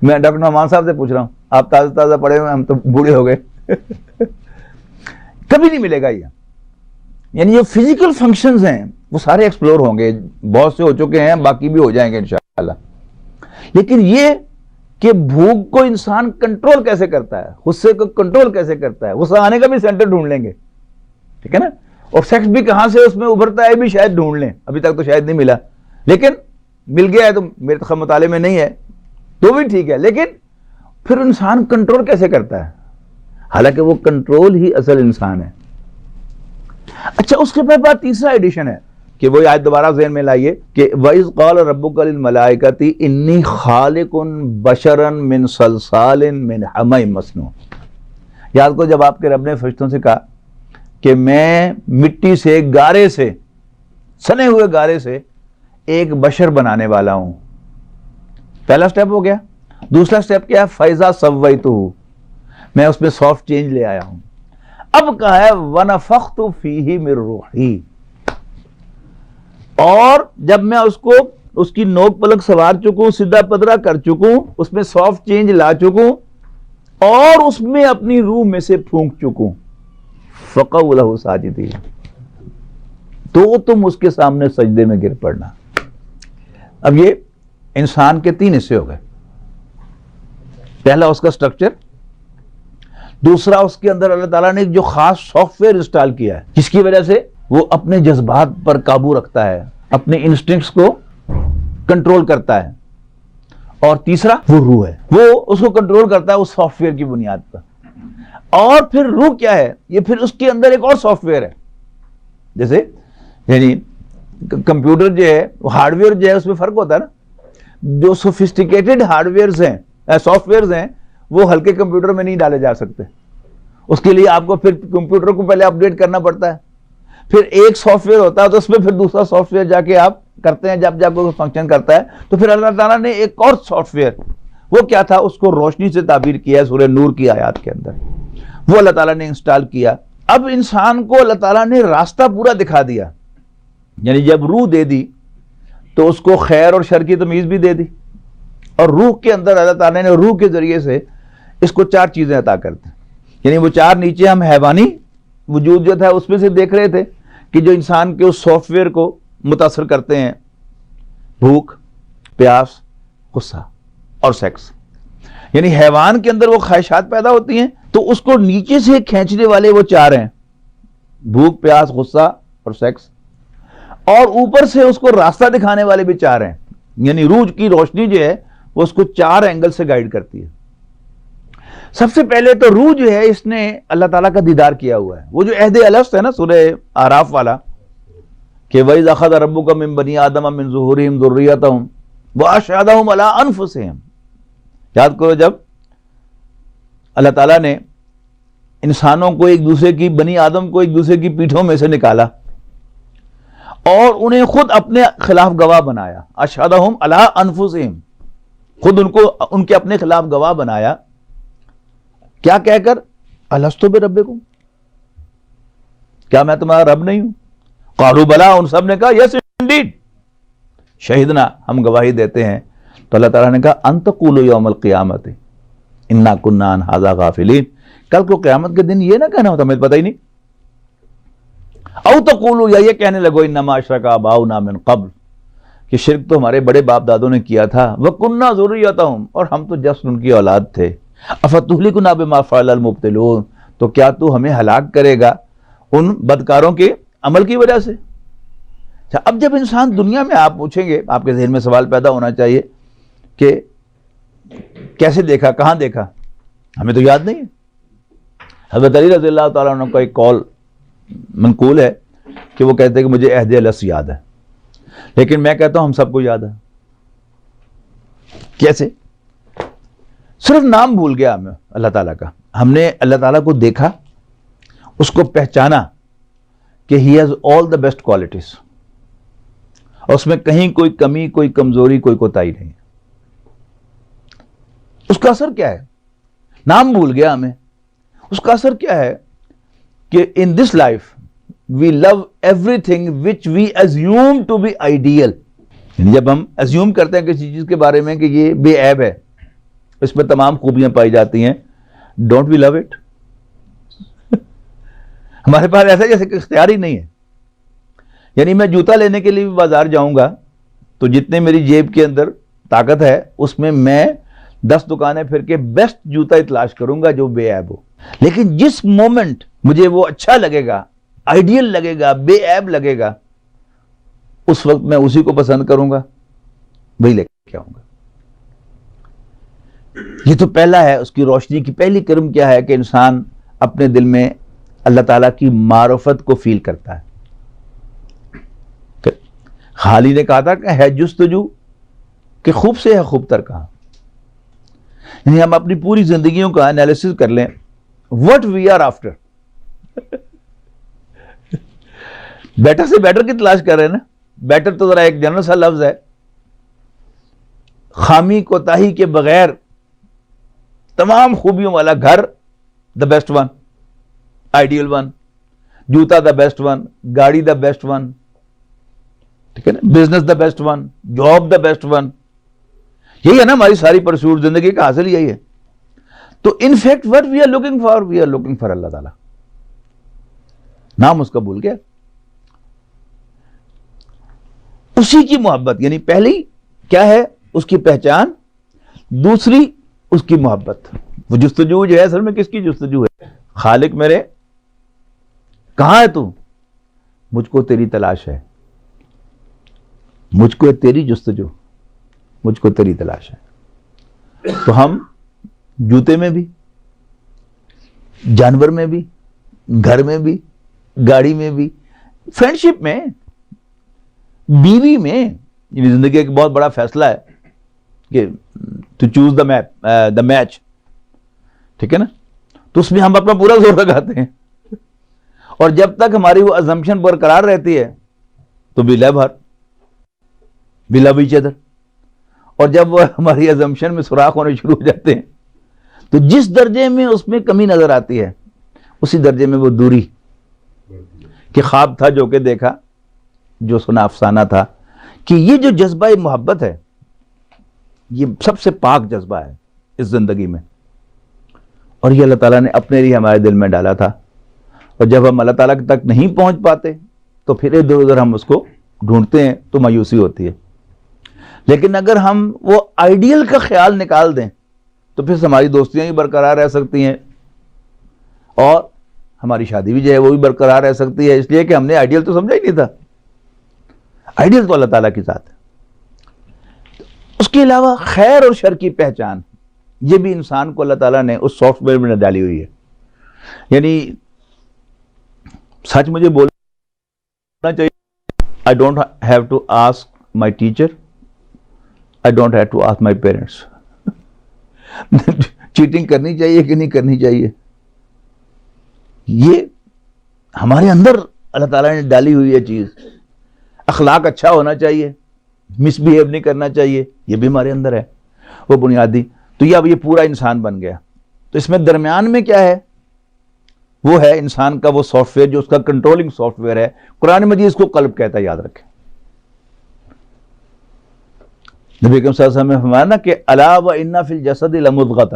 میں ڈاکٹر نعمان صاحب سے پوچھ رہا ہوں، آپ تازہ پڑھے ہوئے، ہم تو بوڑھے ہو گئے. کبھی نہیں ملے گا یہ. یعنی جو فزیکل فنکشنز ہیں وہ سارے ایکسپلور ہوں گے، بہت سے ہو چکے ہیں، باقی بھی ہو جائیں گے انشاءاللہ. لیکن یہ کہ بھوک کو انسان کنٹرول کیسے کرتا ہے، غصے کو کنٹرول کیسے کرتا ہے، غصہ آنے کا بھی سینٹر ڈھونڈ لیں گے، ٹھیک ہے نا. اور سیکس بھی کہاں سے اس میں ابھرتا ہے بھی شاید ڈھونڈ لیں، ابھی تک تو شاید نہیں ملا، لیکن مل گیا ہے تو میرے مطالعے میں نہیں ہے تو بھی ٹھیک ہے. لیکن پھر انسان کنٹرول کیسے کرتا ہے، حالانکہ وہ کنٹرول ہی اصل انسان ہے. اچھا، اس کے بعد تیسرا ایڈیشن ہے کہ وہ آیت دوبارہ ذہن میں لائیے کہ وَإِذْ قَالَ رَبُّكَ لِلْمَلَائِكَةِ إِنِّي خَالِقٌ بَشَرًا مِّن صَلْصَالٍ مِّنْ حَمَإٍ مَّسْنُونٍ. یاد کو جب آپ کے رب نے فرشتوں سے کہا کہ میں مٹی سے، گارے سے، سنے ہوئے گارے سے ایک بشر بنانے والا ہوں. پہلا سٹیپ ہو گیا. دوسرا سٹیپ کیا ہے؟ فَإِذَا سَوَّيْتُهُ، میں اس میں سافٹ چینج لے آیا ہوں. اب کہا ہے وَنَفَخْتُ فِيهِ مِن رُوحِي، اور جب میں اس کو اس کی نوک پلک سوار چکوں، سیدھا پدرا کر چکوں، اس میں سافٹ چینج لا چکوں، اور اس میں اپنی روح میں سے پھونک چکوں، فَقَعُوا لَهُ سَاجِدِينَ، تو تم اس کے سامنے سجدے میں گر پڑنا. اب یہ انسان کے 3 حصے ہو گئے. پہلا اس کا سٹرکچر، دوسرا اس کے اندر اللہ تعالیٰ نے جو خاص سافٹ ویئر انسٹال کیا ہے جس کی وجہ سے وہ اپنے جذبات پر قابو رکھتا ہے، اپنے انسٹنکٹس کو کنٹرول کرتا ہے. اور تیسرا وہ روح ہے، وہ اس کو کنٹرول کرتا ہے اس سافٹ ویئر کی بنیاد پر. اور پھر روح کیا ہے؟ یہ پھر اس کے اندر ایک اور سافٹ ویئر ہے. جیسے یعنی کمپیوٹر جو ہے وہ ہارڈ ویئر جو ہے اس میں فرق ہوتا ہے نا. جو سوفسٹیکیٹڈ ہارڈ ویئرز ہیں، سافٹ ویئرز ہیں، وہ ہلکے کمپیوٹر میں نہیں ڈالے جا سکتے. اس کے لیے آپ کو پھر کمپیوٹر کو پہلے اپڈیٹ کرنا پڑتا ہے، پھر ایک سافٹ ویئر ہوتا ہے تو اس میں پھر دوسرا سافٹ ویئر جا کے آپ کرتے ہیں، جب جب وہ فنکشن کرتا ہے. تو پھر اللہ تعالیٰ نے ایک اور سافٹ ویئر، وہ کیا تھا؟ اس کو روشنی سے تعبیر کیا ہے سورہ نور کی آیات کے اندر، وہ اللہ تعالیٰ نے انسٹال کیا. اب انسان کو اللہ تعالیٰ نے راستہ پورا دکھا دیا، یعنی جب روح دے دی تو اس کو خیر اور شر کی تمیز بھی دے دی. اور روح کے اندر اللہ تعالیٰ نے روح کے ذریعے سے اس کو 4 چیزیں عطا کرتے ہیں. یعنی وہ 4 نیچے ہم حیوانی وجود جو تھا اس میں سے دیکھ رہے تھے کہ جو انسان کے اس سافٹ ویئر کو متاثر کرتے ہیں، بھوک، پیاس، غصہ اور سیکس. یعنی حیوان کے اندر وہ خواہشات پیدا ہوتی ہیں تو اس کو نیچے سے کھینچنے والے وہ چار ہیں، بھوک، پیاس، غصہ اور سیکس، اور اوپر سے اس کو راستہ دکھانے والے بھی چار ہیں، یعنی روح کی روشنی جو ہے وہ اس کو چار اینگل سے گائیڈ کرتی ہے۔ سب سے پہلے تو روح جو ہے اس نے اللہ تعالیٰ کا دیدار کیا ہوا ہے، وہ جو عہد الست ہے نا سورہ اعراف والا کہ وَإِذْ أَخَذَ رَبُّكَ مِن بَنِي آدَمَ مِن ظُهُورِهِمْ ذُرِّيَّتَهُمْ وَأَشْهَدَهُمْ عَلَىٰ أَنفُسِهِمْ، یاد کرو جب اللہ تعالیٰ نے انسانوں کو ایک دوسرے کی، بنی آدم کو ایک دوسرے کی پیٹھوں میں سے نکالا اور انہیں خود اپنے خلاف گواہ بنایا، أَشْهَدَهُمْ عَلَىٰ أَنفُسِهِمْ، خود ان کو ان کے اپنے خلاف گواہ بنایا، کیا کہہ کر؟ الستو بربکم، کیا میں تمہارا رب نہیں ہوں؟ قالوا بلا، ان سب نے کہا یس انڈیڈ، شہدنا، ہم گواہی دیتے ہیں۔ تو اللہ تعالیٰ نے کہا ان تقولوا یوم القیامت انا کنا عن ھذا غافلین، کل کو قیامت کے دن یہ نہ کہنا ہوتا ہمیں پتہ ہی نہیں، او تقولوا، یا یہ کہنے لگو انما اشرک آباؤنا من قبل، کہ شرک تو ہمارے بڑے باپ دادوں نے کیا تھا، وَكُنَّا ذُرِّيَّتَهُمْ، اور ہم تو جسٹ ان کی اولاد تھے، أَفَتُهْلِكُنَا بِمَا فَعَلَ الْمُبْطِلُونَ، تو کیا تو ہمیں ہلاک کرے گا ان بدکاروں کے عمل کی وجہ سے؟ اچھا، اب جب انسان دنیا میں، آپ پوچھیں گے، آپ کے ذہن میں سوال پیدا ہونا چاہیے کہ کیسے دیکھا، کہاں دیکھا؟ ہمیں تو یاد نہیں ہے۔ حضرت علی رضی اللہ تعالیٰ عنہ کا ایک قول منقول ہے کہ وہ کہتے ہیں کہ مجھے عہد الست یاد ہے، لیکن میں کہتا ہوں ہم سب کو یاد ہے۔ کیسے؟ صرف نام بھول گیا ہمیں اللہ تعالیٰ کا، ہم نے اللہ تعالیٰ کو دیکھا، اس کو پہچانا کہ he has all the best qualities, اور اس میں کہیں کوئی کمی، کوئی کمزوری، کوئی کوتاہی نہیں۔ اس کا اثر کیا ہے؟ نام بھول گیا ہمیں، اس کا اثر کیا ہے کہ in this life we love everything which we assume to be ideal، جب ہم assume کرتے ہیں کسی چیز کے بارے میں کہ یہ بے عیب ہے، اس میں تمام خوبیاں پائی جاتی ہیں، don't we love it؟ ہمارے پاس ایسا جیسے کہ اختیار ہی نہیں ہے۔ یعنی میں جوتا لینے کے لیے بھی بازار جاؤں گا تو جتنے میری جیب کے اندر طاقت ہے اس میں 10 دکانیں پھر کے بیسٹ جوتا ہی تلاش کروں گا جو بے عیب ہو، لیکن جس مومنٹ مجھے وہ اچھا لگے گا، آئیڈیل لگے گا، بے عیب لگے گا، اس وقت میں اسی کو پسند کروں گا، وہی لے کے آؤں گا۔ یہ تو پہلا ہے، اس کی روشنی کی پہلی کرم کیا ہے کہ انسان اپنے دل میں اللہ تعالیٰ کی معرفت کو فیل کرتا ہے۔ خالی نے کہا تھا کہ ہے جستجو کہ خوب سے ہے خوب تر کہاں، یعنی ہم اپنی پوری زندگیوں کا انالیسس کر لیں، what we are after، better سے بیٹر کی تلاش کر رہے ہیں نا۔ بیٹر تو ذرا ایک جنرل سا لفظ ہے، خامی کوتاہی کے بغیر تمام خوبیوں والا گھر، the best one, ideal one, جوتا دا بیسٹ ون، گاڑی دا بیسٹ ون، ٹھیک ہے نا، business the best one, job the best one, یہی ہے نا ہماری ساری پرسوٹ، زندگی کا حاصل یہی ہے۔ تو in fact what we are looking for, we are looking for اللہ تعالیٰ، نام اس کا بھول گیا۔ اسی کی محبت، یعنی پہلی کیا ہے؟ اس کی پہچان، دوسری اس کی محبت۔ وہ جستجو جو ہے اصل میں کس کی جستجو ہے؟ خالق میرے کہاں ہے تو؟ مجھ کو تیری تلاش ہے، مجھ کو تیری جستجو، مجھ کو تیری تلاش ہے۔ تو ہم جوتے میں بھی، جانور میں بھی، گھر میں بھی، گاڑی میں بھی، فرینڈشپ میں، بیوی میں، یہ زندگی کا ایک بہت بڑا فیصلہ ہے کہ ٹو چوز دا میچ، ٹھیک ہے نا، تو اس میں ہم اپنا پورا زور لگاتے ہیں، اور جب تک ہماری وہ assumption برقرار رہتی ہے تو we love her، we love each other، اور جب وہ ہماری assumption میں سوراخ ہونے شروع ہو جاتے ہیں تو جس درجے میں اس میں کمی نظر آتی ہے اسی درجے میں وہ دوری، کہ خواب تھا جو کہ دیکھا، جو سنا افسانہ تھا، کہ یہ جو جذبہ محبت ہے یہ سب سے پاک جذبہ ہے اس زندگی میں، اور یہ اللہ تعالیٰ نے اپنے لیے ہمارے دل میں ڈالا تھا، اور جب ہم اللہ تعالیٰ تک نہیں پہنچ پاتے تو پھر ادھر ادھر ہم اس کو ڈھونڈتے ہیں تو مایوسی ہوتی ہے۔ لیکن اگر ہم وہ آئیڈیل کا خیال نکال دیں تو پھر ہماری دوستیاں بھی برقرار رہ سکتی ہیں اور ہماری شادی بھی جو ہے وہ بھی برقرار رہ سکتی ہے، اس لیے کہ ہم نے آئیڈیل تو سمجھا ہی نہیں تھا. آئیڈیل تو اللہ تعالیٰ کی ذات ہے. اس کے علاوہ خیر اور شر کی پہچان، یہ بھی انسان کو اللہ تعالیٰ نے اس سافٹ ویئر میں ڈالی ہوئی ہے. یعنی سچ مجھے بولنا چاہیے. I don't have to ask my teacher. I don't have to ask my parents. Cheating کرنی چاہیے کہ نہیں کرنی چاہیے، یہ ہمارے اندر اللہ تعالیٰ نے ڈالی ہوئی ہے چیز. اخلاق اچھا ہونا چاہیے، مس بہیو نہیں کرنا چاہیے، یہ بھی ہمارے اندر ہے وہ بنیادی. تو یہ اب یہ پورا انسان بن گیا. تو اس میں درمیان میں کیا ہے؟ وہ ہے انسان کا وہ سافٹ ویئر جو اس کا کنٹرولنگ سافٹ ویئر ہے. قرآن مجید اس کو قلب کہتا ہے، یاد رکھیں. نبی اکرم صلی اللہ علیہ وسلم نے فرمایا نا کہ الا وان فی الجسد لمضغۃ،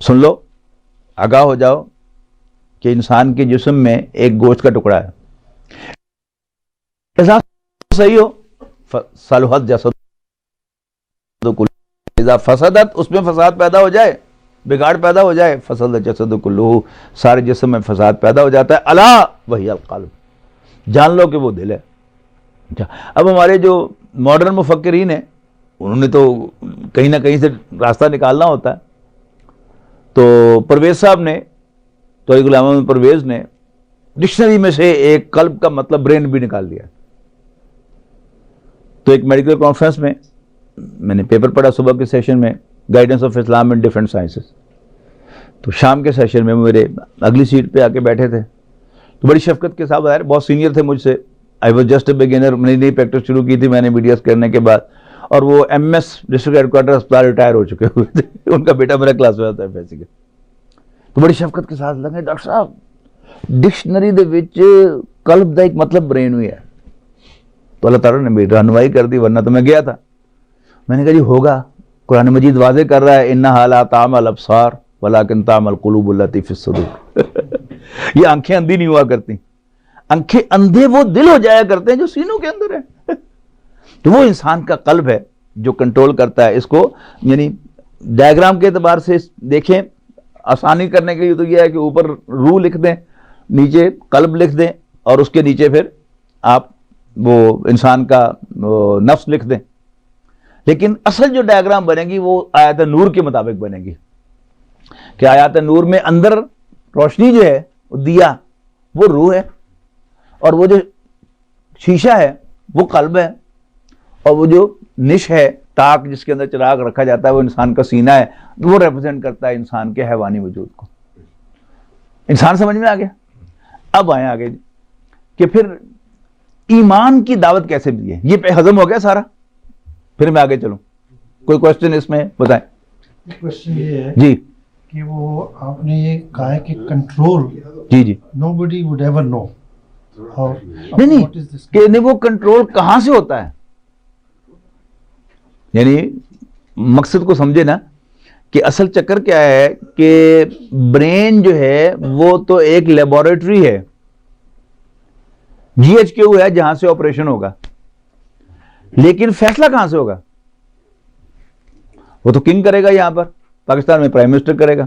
سن لو، آگاہ ہو جاؤ کہ انسان کے جسم میں ایک گوشت کا ٹکڑا ہے. ایسا صحیح ہو صلحت جسد کلہ، اذا فسدت، اس میں فساد پیدا ہو جائے، بگاڑ پیدا ہو جائے، فسد جسد کلہ، سارے جسم میں فساد پیدا ہو جاتا ہے. الا وہی القلب، جان لو کہ وہ دل ہے. اب ہمارے جو ماڈرن مفکرین ہیں انہوں نے تو کہیں نہ کہیں سے راستہ نکالنا ہوتا ہے. تو پرویز صاحب نے، تو غلام محمد پرویز نے ڈکشنری میں سے ایک قلب کا مطلب برین بھی نکال دیا. تو ایک میڈیکل کانفرنس میں نے پیپر پڑھا صبح کے سیشن میں، guidance of Islam and different sciences. تو شام کے سیشن میں میرے اگلی سیٹ پہ آ کے بیٹھے تھے. تو بڑی شفقت کے ساتھ ظاہر بہت سینئر تھے مجھ سے. I was just a beginner, میں نے نئی پریکٹس شروع کی تھی میں نے میڈیاز کرنے کے بعد. اور وہ M S district headquarter اسپتال ریٹائر ہو چکے ہوئے تھے. ان کا بیٹا میرا کلاس میں آتا ہے بیسیکلی. تو بڑی شفقت کے ساتھ لگے، ڈاکٹر صاحب ڈکشنری دے وچ قلب دا ایک مطلب برین ہوئی ہے. تو اللہ تعالیٰ نے میری رہنمائی کر دی، ورنہ تو میں گیا تھا. میں نے کہا جی ہوگا، قرآن مجید واضح کر رہا ہے انہا لا تعمی الابصار ولکن تعمی القلوب التی فی الصدور. یہ آنکھیں اندھی نہیں ہوا کرتی، آنکھیں اندھے وہ دل ہو جایا کرتے ہیں جو سینوں کے اندر ہے. تو وہ انسان کا قلب ہے جو کنٹرول کرتا ہے اس کو. یعنی ڈائیگرام کے اعتبار سے دیکھیں، آسانی کرنے کے لیے تو یہ ہے کہ اوپر روح لکھ دیں، نیچے قلب لکھ دیں، اور اس کے نیچے پھر آپ وہ انسان کا نفس لکھ دیں. لیکن اصل جو ڈائیگرام بنے گی وہ آیات نور کے مطابق بنے گی کہ آیات نور میں اندر روشنی جو ہے دیا وہ روح ہے، اور وہ جو شیشہ ہے وہ قلب ہے، اور وہ جو نش ہے تاک جس کے اندر چراغ رکھا جاتا ہے وہ انسان کا سینہ ہے. وہ ریپرزینٹ کرتا ہے انسان کے حیوانی وجود کو. انسان سمجھ میں آ گیا؟ اب آئیں آگے کہ پھر ایمان کی دعوت کیسے دی ہے. یہ ہضم ہو گیا سارا، پھر میں آگے چلوں. کوئی کوشچن اس میں بتائیں. کوشچن یہ ہے جی کہ وہ آپ نے یہ کہا ہے کہ کنٹرول، جی nobody would ever know. نہیں کہ نہیں، وہ کنٹرول کہاں سے ہوتا ہے. یعنی مقصد کو سمجھے نا کہ اصل چکر کیا ہے کہ برین جو ہے وہ تو ایک لیبورٹری ہے، جی ایچ کیو ہے جہاں سے آپریشن ہوگا، لیکن فیصلہ کہاں سے ہوگا؟ وہ تو کنگ کرے گا، یہاں پر پاکستان میں پرائم منسٹر کرے گا،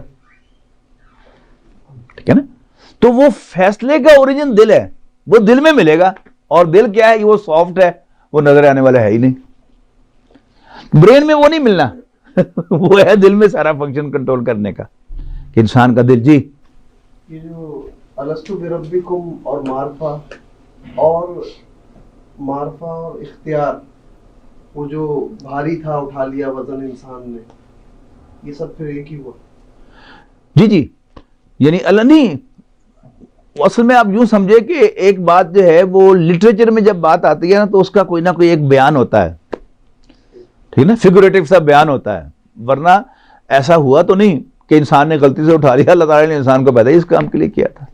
ٹھیک ہے نا. تو وہ فیصلے کا اوریجن دل ہے، وہ دل میں ملے گا. اور دل کیا ہے؟ وہ سافٹ ہے، وہ نظر آنے والا ہے ہی نہیں. برین میں وہ نہیں ملنا. وہ ہے دل میں سارا فنکشن کنٹرول کرنے کا کہ انسان کا دل. جی یہ جو الستو بربکم اور معرفہ اور اختیار، وہ جو بھاری تھا اٹھا لیا وزن انسان نے، یہ سب پھر ایک ہی ہوا. جی یعنی اللہ نہیں، اصل میں آپ یوں سمجھے کہ ایک بات جو ہے وہ لٹریچر میں جب بات آتی ہے نا تو اس کا کوئی نہ کوئی ایک بیان ہوتا ہے، ٹھیک نا، فیگوریٹو سا بیان ہوتا ہے. ورنہ ایسا ہوا تو نہیں کہ انسان نے غلطی سے اٹھا لیا، اللہ تعالیٰ نے انسان کو پیدا اس کام کے لیے کیا تھا.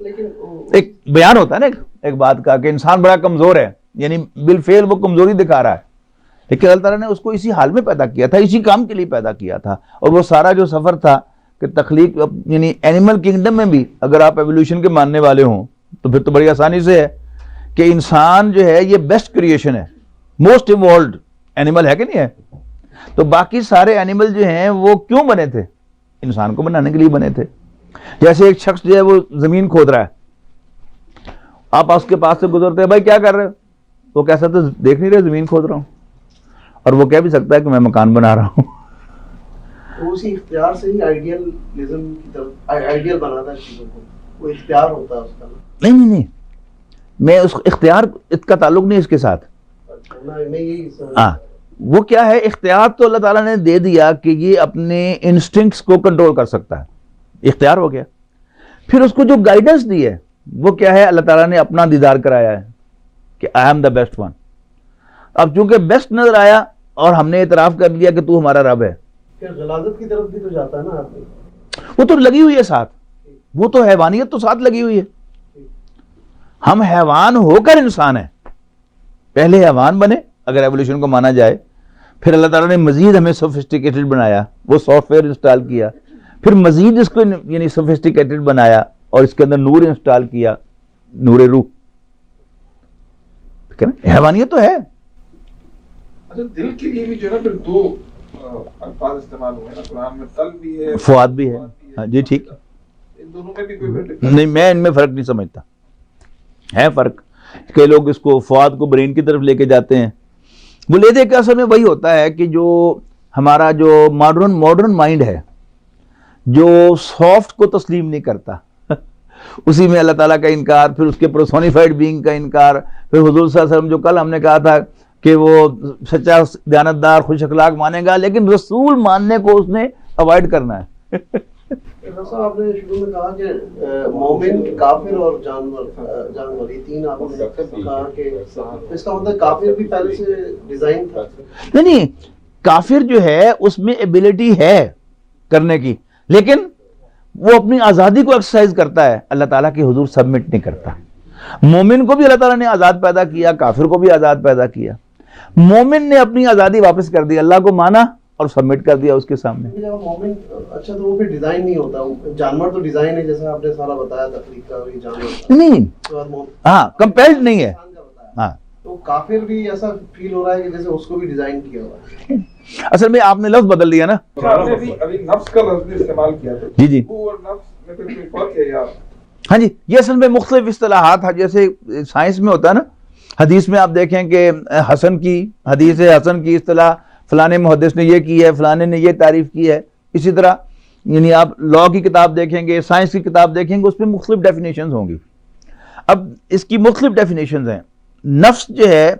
ایک بیان ہوتا ہے نا ایک بات کا کہ انسان بڑا کمزور ہے، یعنی بالفعل وہ کمزوری دکھا رہا ہے، لیکن اللہ تعالیٰ نے اس کو اسی حال میں پیدا کیا تھا، اسی کام کے لیے پیدا کیا تھا. اور وہ سارا جو سفر تھا کہ تخلیق، یعنی اینیمل کنگڈم میں بھی اگر آپ ایولیوشن کے ماننے والے ہوں تو پھر تو بڑی آسانی سے ہے کہ انسان جو ہے یہ بیسٹ کریشن ہے، موسٹ ایوالوڈ اینیمل ہے کہ نہیں ہے. تو باقی سارے اینیمل جو ہیں وہ کیوں بنے تھے؟ انسان کو بنانے کے لیے بنے تھے. جیسے ایک شخص جو ہے وہ زمین کھود رہا ہے، آپ اس کے پاس سے گزرتے ہیں، بھائی کیا کر رہے ہو؟ وہ کہہ سکتے دیکھ نہیں رہے زمین کھود رہا ہوں، اور وہ کہہ بھی سکتا ہے کہ میں مکان بنا رہا ہوں. تو اسی اختیار سے ہی آئیڈیلزم کی طرف آئیڈیل بناتا ہے چیزوں کو، وہ اختیار ہوتا ہے اس کا. نہیں، میں اس اختیار اس کا تعلق نہیں اس کے ساتھ. میں یہی ہاں، وہ کیا ہے، اختیار تو اللہ تعالیٰ نے دے دیا کہ یہ اپنے انسٹنکٹس کو کنٹرول کر سکتا ہے، اختیار ہو گیا. پھر اس کو جو گائیڈنس دی ہے وہ کیا ہے، اللہ تعالیٰ نے اپنا دیدار کرایا ہے کہ I am the best one. اب چونکہ بیسٹ نظر آیا اور ہم نے اعتراف کر لیا کہ تو ہمارا رب ہے. پھر غلاظت کی طرف بھی تو جاتا ہے نا آدمی. وہ تو لگی ہوئی ہے ساتھ، وہ تو حیوانیت تو ساتھ لگی ہوئی ہے. ہم حیوان ہو کر انسان ہیں، پہلے حیوان بنے اگر ایولیوشن کو مانا جائے، پھر اللہ تعالیٰ نے مزید ہمیں سوفسٹیکیٹڈ بنایا، وہ سافٹ ویئر انسٹال کیا، پھر مزید اس کو یعنی سوفسٹیکیٹڈ بنایا اور اس کے اندر نور انسٹال کیا، نور روح. حیوانیت تو ہے. اچھا، دل کے لیے بھی جو ہے نا پھر دو الفاظ استعمال ہوئے نا قرآن میں، قلب بھی ہے، فؤاد بھی ہے. ہاں جی ٹھیک. ان دونوں میں بھی کوئی نہیں، میں ان میں فرق نہیں سمجھتا. ہے فرق. کئی لوگ اس کو فؤاد کو برین کی طرف لے کے جاتے ہیں. وہ لے دے کے اصل میں وہی ہوتا ہے کہ جو ہمارا جو ماڈرن مائنڈ ہے جو سافٹ کو تسلیم نہیں کرتا، اسی میں اللہ تعالیٰ کا انکار، پھر اس کے پرسونیفائڈ بینگ کا انکار، پھر حضور صلی اللہ علیہ وسلم جو کل ہم نے کہا تھا کہ وہ سچا دیانتدار خوش اخلاق مانے گا لیکن رسول ماننے کو اس نے اوائڈ کرنا ہے. صاحب آپ نے شروع میں کہا کہ مومن، کافر اور جانور یہ تین آپ نے کہا کہ اس کا مطلب کافر بھی پہلے سے ڈیزائن تھا. نہیں، کافر جو ہے اس میں ایبلٹی ہے کرنے کی، لیکن وہ اپنی آزادی کو ایکسرسائز کرتا ہے، اللہ تعالیٰ کے حضور سبمٹ نہیں کرتا. مومن کو بھی اللہ تعالیٰ نے آزاد پیدا کیا، کافر کو بھی آزاد پیدا کیا. مومن نے اپنی آزادی واپس کر دی، اللہ کو مانا اور سبمٹ کر دیا اس کے سامنے. جب مومن، اچھا تو وہ پھر ڈیزائن نہیں ہوتا. جانور تو ڈیزائن ہے جیسا آپ نے سارا بتایا تخلیق کا، یہ جانور نہیں، ہاں کمپیلڈ نہیں ہے. ہاں، تو کافر بھی ایسا فیل ہو رہا ہے کہ جیسے اس کو بھی ڈیزائن کیا ہوا ہے. اصل میں آپ نے لفظ بدل دیا نا. آپ نے ابھی نفس کا لفظ استعمال کیا تھا. جی وہ اور نفس میں پھر کوئی فرق ہے یا؟ ہاں جی، یہ اصل میں مختلف اصطلاحات ہیں. جیسے سائنس میں ہوتا ہے نا، حدیث میں آپ دیکھیں کہ حسن کی حدیث حسن کی اصطلاح فلانے محدث نے یہ کی ہے، فلانے نے یہ تعریف کی ہے. اسی طرح یعنی آپ لا کی کتاب دیکھیں گے، سائنس کی کتاب دیکھیں گے، اس میں مختلف ڈیفینیشنز ہوں گی. اب اس کی مختلف ڈیفینیشنز ہیں. نفس جو ہے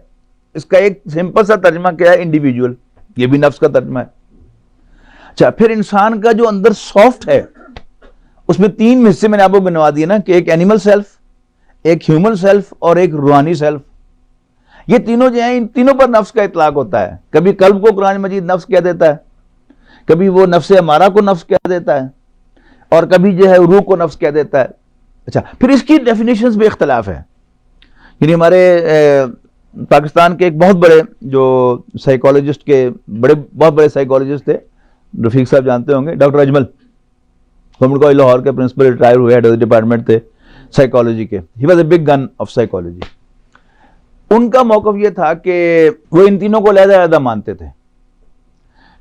اس کا ایک سمپل سا ترجمہ کیا ہے، انڈیویجول، یہ بھی نفس کا ترجمہ ہے. اچھا، پھر انسان کا جو اندر سافٹ ہے اس میں تین حصے میں نے آپ کو گنوا دیے نا، کہ ایک اینیمل سیلف، ایک ہیومن سیلف اور ایک روحانی سیلف. یہ تینوں جو ہیں، ان تینوں پر نفس کا اطلاق ہوتا ہے. کبھی قلب کو قرآن مجید نفس کہہ دیتا ہے، کبھی وہ نفس امارہ کو نفس کہہ دیتا ہے، اور کبھی جو ہے روح کو نفس کہہ دیتا ہے. اچھا، پھر اس کی ڈیفینیشنز بھی اختلاف ہے. یعنی ہمارے پاکستان کے ایک بہت بڑے جو سائیکالوجسٹ کے بہت بڑے سائیکالوجسٹ تھے، رفیق صاحب جانتے ہوں گے، doctor Ajmal, government college Lahore کے پرنسپل ریٹائر ہوئے، ہیڈ آف ڈپارٹمنٹ تھے سائیکالوجی کے. He was a big gun of psychology. ان کا موقف یہ تھا کہ وہ ان تینوں کو علیحدہ علیحدہ مانتے تھے.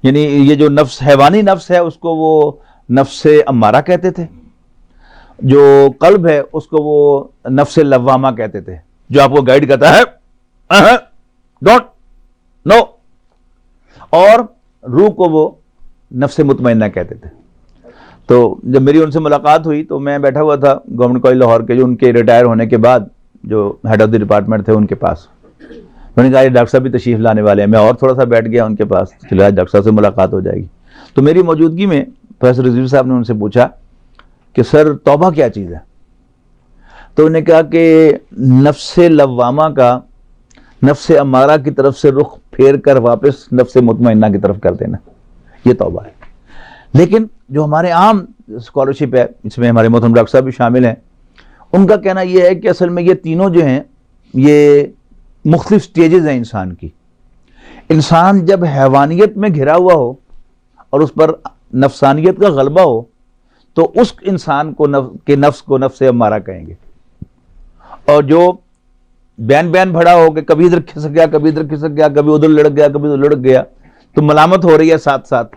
یعنی یہ جو نفس، حیوانی نفس ہے، اس کو وہ نفس امارہ کہتے تھے. جو قلب ہے اس کو وہ نفس لوامہ کہتے تھے، جو آپ کو گائیڈ کرتا ہے ڈونٹ نو. اور روح کو وہ نفس مطمئنہ کہتے تھے. تو جب میری ان سے ملاقات ہوئی تو میں بیٹھا ہوا تھا گورنمنٹ کالج لاہور کے، جو ان کے ریٹائر ہونے کے بعد جو ہیڈ آف دی ڈپارٹمنٹ تھے ان کے پاس. میں نے کہا یہ ڈاکٹر صاحب بھی تشریف لانے والے ہیں. میں اور تھوڑا سا بیٹھ گیا ان کے پاس، چلو آج ڈاکٹر صاحب سے ملاقات ہو جائے گی. تو میری موجودگی میں پروفیسر رضوی صاحب نے ان سے پوچھا کہ سر توبہ کیا چیز ہے؟ تو انہوں نے کہا کہ نفس لوامہ کا نفس امارہ کی طرف سے رخ پھیر کر واپس نفس مطمئنہ کی طرف کر دینا، یہ توبہ ہے. لیکن جو ہمارے عام اسکالرشپ ہے، اس میں ہمارے محترم ڈاکٹر صاحب بھی شامل ہیں، ان کا کہنا یہ ہے کہ اصل میں یہ تینوں جو ہیں یہ مختلف سٹیجز ہیں انسان کی. انسان جب حیوانیت میں گھرا ہوا ہو اور اس پر نفسانیت کا غلبہ ہو تو اس انسان کو نفس کو نفس امارہ کہیں گے. اور جو بین بھڑا ہو کہ کبھی ادھر کھسک گیا، کبھی ادھر کھسک گیا، کبھی ادھر لڑک گیا، کبھی ادھر لڑک گیا، تو ملامت ہو رہی ہے ساتھ ساتھ،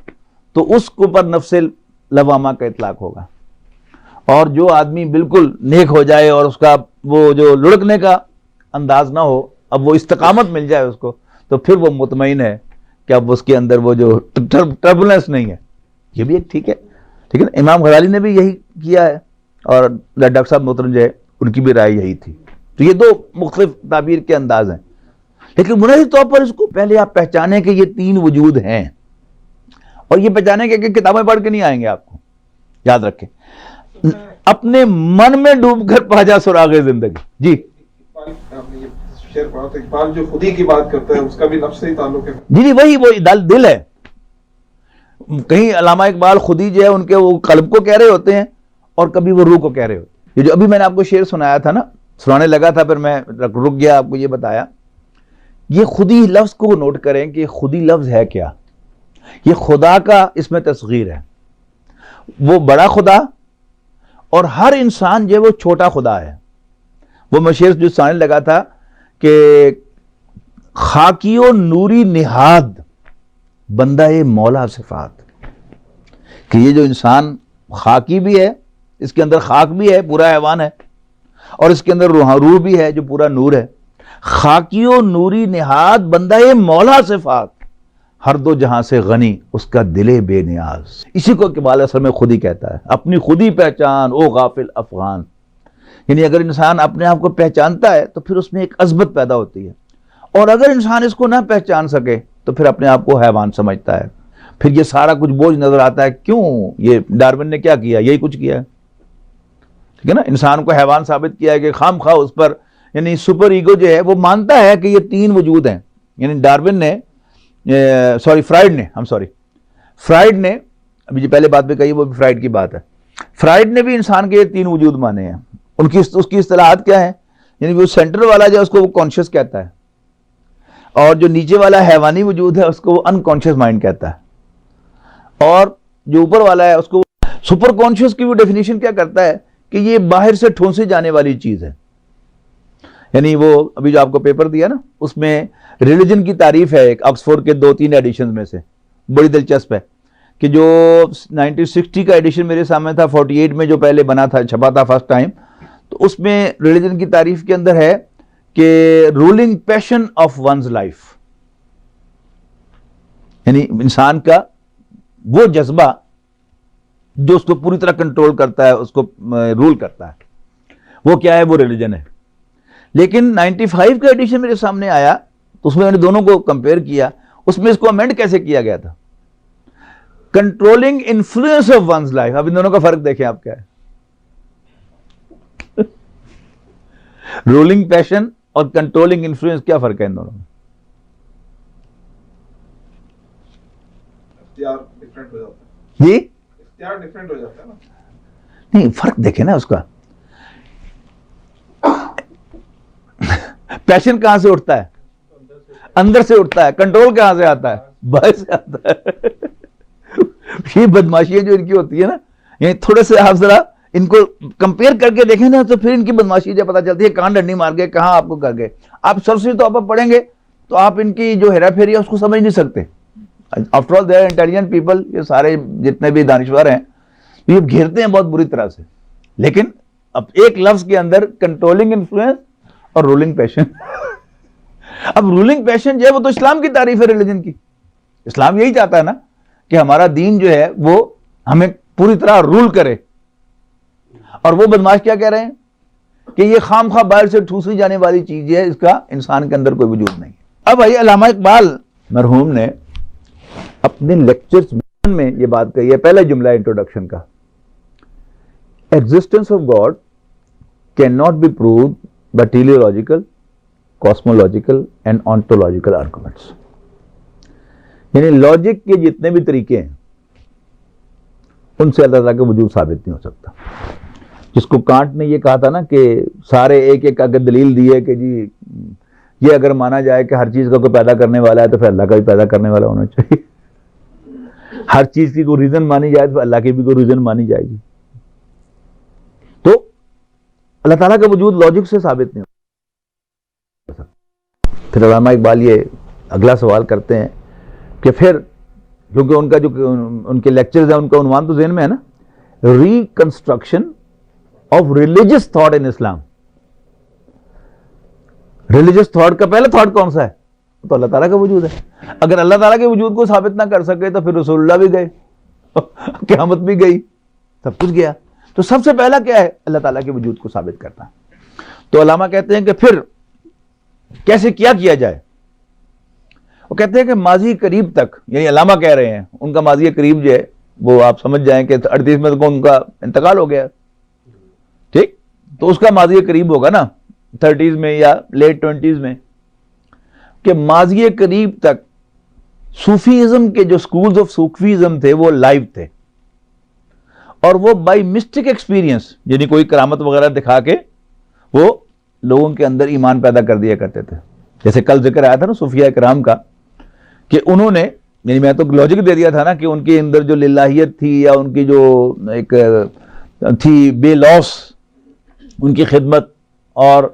تو اس کو پر نفس لوامہ کا اطلاق ہوگا. اور جو آدمی بالکل نیک ہو جائے اور اس کا وہ جو لڑکنے کا انداز نہ ہو، اب وہ استقامت مل جائے اس کو، تو پھر وہ مطمئن ہے کہ اب اس کے اندر وہ جو ٹربولنس نہیں ہے. یہ بھی ایک ٹھیک ہے ٹھیک ہے نا. امام غزالی نے بھی یہی کیا ہے، اور ڈاکٹر صاحب محترم جو ہے ان کی بھی رائے یہی تھی. تو یہ دو مختلف تعبیر کے انداز ہیں، لیکن بنیادی طور پر اس کو پہلے آپ پہچانیں کہ یہ تین وجود ہیں، اور یہ پہچانیں کہ کتابیں پڑھ کے نہیں آئیں گے. آپ کو یاد رکھیں، اپنے من میں ڈوب کر پا جا سراغ زندگی. جی آپ نے یہ شعر پڑھا تو اقبال جو خودی کی بات کرتا ہے اس کا بھی نفس سے ہی تعلق ہے. جی وہی وہ دل ہے. کہیں علامہ اقبال خودی جو ہے ان کے وہ قلب کو کہہ رہے ہوتے ہیں، اور کبھی وہ روح کو کہہ رہے ہوتے ہیں. یہ جو ابھی میں نے آپ کو شعر سنایا تھا نا، سنانے لگا تھا پھر میں رک گیا، آپ کو یہ بتایا. یہ خودی لفظ کو نوٹ کریں کہ خودی لفظ ہے کیا. یہ خدا کا اس میں تصغیر ہے، وہ بڑا خدا، اور ہر انسان جو ہے وہ چھوٹا خدا ہے. وہ میں شعر جو سنانے لگا تھا کہ خاکی و نوری نہاد بندہ مولا صفات، کہ یہ جو انسان خاکی بھی ہے، اس کے اندر خاک بھی ہے، پورا حیوان ہے، اور اس کے اندر روح بھی ہے جو پورا نور ہے. خاکی و نوری نہاد بندہ مولا صفات، ہر دو جہاں سے غنی اس کا دل بے نیاز. اسی کو اقبال اصل میں خودی کہتا ہے. اپنی خودی پہچان او غافل افغان. یعنی اگر انسان اپنے آپ کو پہچانتا ہے تو پھر اس میں ایک عظمت پیدا ہوتی ہے، اور اگر انسان اس کو نہ پہچان سکے تو پھر اپنے آپ کو حیوان سمجھتا ہے. پھر یہ سارا کچھ بوجھ نظر آتا ہے. کیوں؟ یہ ڈارون نے کیا کیا؟ یہی کچھ کیا ہے. ٹھیک ہے نا. انسان کو حیوان ثابت کیا ہے کہ خام خواہ اس پر، یعنی سپر ایگو جو ہے وہ مانتا ہے کہ یہ تین وجود ہیں. یعنی ڈارون نے فرائیڈ نے ابھی جو پہلے بات پہ کہی وہ بھی فرائیڈ کی بات ہے. فرائیڈ نے بھی انسان کے یہ تین وجود مانے ہیں. اس کی اصطلاحات کیا ہیں؟ یعنی وہ سینٹر والا جو ہے اس کو وہ کانشیس کہتا ہے، اور جو نیچے والا حیوانی وجود ہے اس کو وہ انکانشیس مائنڈ کہتا ہے، اور جو اوپر والا ہے اس کو سپر کانشیس کی وہ ڈیفینیشن کیا کرتا ہے کہ یہ باہر سے ٹھونسی جانے والی چیز ہے. یعنی وہ ابھی جو آپ کو پیپر دیا نا، اس میں ریلیجن کی تعریف ہے ایک آکسفورڈ کے 2-3 ایڈیشن میں سے، بڑی دلچسپ ہے. کہ جو 1960 کا ایڈیشن میرے سامنے تھا، 48 میں جو پہلے بنا تھا، چھپا تھا فرسٹ ٹائم، تو اس میں ریلیجن کی تعریف کے اندر ہے کہ ruling passion of one's life, یعنی انسان کا وہ جذبہ جو اس کو پوری طرح کنٹرول کرتا ہے، اس کو رول کرتا ہے، وہ کیا ہے؟ وہ ریلیجن ہے. لیکن 95 کا ایڈیشن میرے سامنے آیا تو اس میں نے دونوں کو کمپیئر کیا. اس میں اس کو امینڈ کیسے کیا گیا تھا؟ Controlling influence of one's life. اب ان دونوں کا فرق دیکھیں آپ کیا ہے. رولنگ پیشن اور کنٹرولنگ انفلوئنس، کیا فرق ہے ان دونوں میں؟ اختیار ڈیفرنٹ ہو جاتا ہے. جی اختیار ڈیفرنٹ ہو جاتا ہے نا. نہیں، فرق دیکھیں نا اس کا. پیشن کہاں سے اٹھتا ہے؟ اندر سے اٹھتا ہے. کنٹرول کہاں سے آتا ہے؟ باہر سے آتا ہے. یہ بدماشیاں جو ان کی ہوتی ہے نا، یعنی تھوڑے سے آپ ذرا ان کو کمپیئر کر کے دیکھیں نا، تو پھر ان کی بدماشی جب پتہ چلتی ہے کہاں ڈنڈی مار گئے، کہاں آپ کو کر گئے. آپ سرسری طور پر پڑھیں گے تو آپ ان کی جو ہیرا پھیری ہے اس کو سمجھ نہیں سکتے. After all they are intelligent people. یہ سارے جتنے بھی دانشور ہیں یہ گھیرتے ہیں بہت بری طرح سے. لیکن اب ایک لفظ کے اندر کنٹرولنگ انفلوئنس اور رولنگ پیشن. اب رولنگ پیشن جو ہے وہ تو اسلام کی تعریف ہے ریلیجن کی. اسلام یہی چاہتا ہے نا کہ ہمارا دین جو ہے وہ ہمیں پوری طرح رول کرے. اور وہ بدماش کیا کہہ رہے ہیں کہ یہ خام خواہ باہر سے ٹھوسی جانے والی چیز ہے، اس کا انسان کے اندر کوئی وجود نہیں. اب آئیے، علامہ اقبال مرحوم نے اپنے لیکچرز میں یہ بات کہی ہے. پہلا جملہ انٹروڈکشن کا، existence of God cannot be proved by teleological, cosmological and ontological arguments. یعنی لاجک کے جتنے بھی طریقے ہیں ان سے اللہ تعالیٰ کا وجود ثابت نہیں ہو سکتا. جس کو کانٹ نے یہ کہا تھا نا کہ سارے ایک ایک اگر دلیل دی ہے کہ جی یہ اگر مانا جائے کہ ہر چیز کا کوئی پیدا کرنے والا ہے تو پھر اللہ کا بھی پیدا کرنے والا ہونا چاہیے. ہر چیز کی کوئی ریزن مانی جائے تو اللہ کی بھی کوئی ریزن مانی جائے گی. تو اللہ تعالیٰ کا وجود لاجک سے ثابت نہیں ہو سکتا. پھر علامہ اقبال یہ اگلا سوال کرتے ہیں کہ پھر کیونکہ ان کا جو ان کے لیکچرز ہیں ان کا عنوان تو ذہن میں ہے نا, reconstruction of religious thought in Islam. Religious thought کا پہلا تھاٹ کون سا ہے؟ تو اللہ تعالیٰ کا وجود ہے. اگر اللہ تعالیٰ کے وجود کو ثابت نہ کر سکے تو پھر رسول اللہ بھی گئے, قیامت بھی گئی, سب کچھ گیا. تو سب سے پہلا کیا ہے؟ اللہ تعالیٰ کے وجود کو ثابت کرنا. تو علامہ کہتے ہیں کہ پھر کیسے کیا جائے؟ وہ کہتے ہیں کہ ماضی قریب تک, یعنی علامہ کہہ رہے ہیں ان کا ماضی قریب جو ہے وہ آپ سمجھ جائیں کہ 38 میں تو ان کا انتقال ہو گیا, ٹھیک, تو اس کا ماضی قریب ہوگا نا 30s میں یا لیٹ 20s میں, کہ ماضی قریب تک صوفیزم کے جو سکولز آف صوفیزم تھے وہ لائیو تھے, اور وہ بائی مسٹک ایکسپیرینس, یعنی کوئی کرامت وغیرہ دکھا کے وہ لوگوں کے اندر ایمان پیدا کر دیا کرتے تھے. جیسے کل ذکر آیا تھا نا صوفیہ کرام کا, کہ انہوں نے, یعنی میں تو لاجک دے دیا تھا نا کہ ان کے اندر جو للہیت تھی یا ان کی جو ایک تھی بے لوس ان کی خدمت اور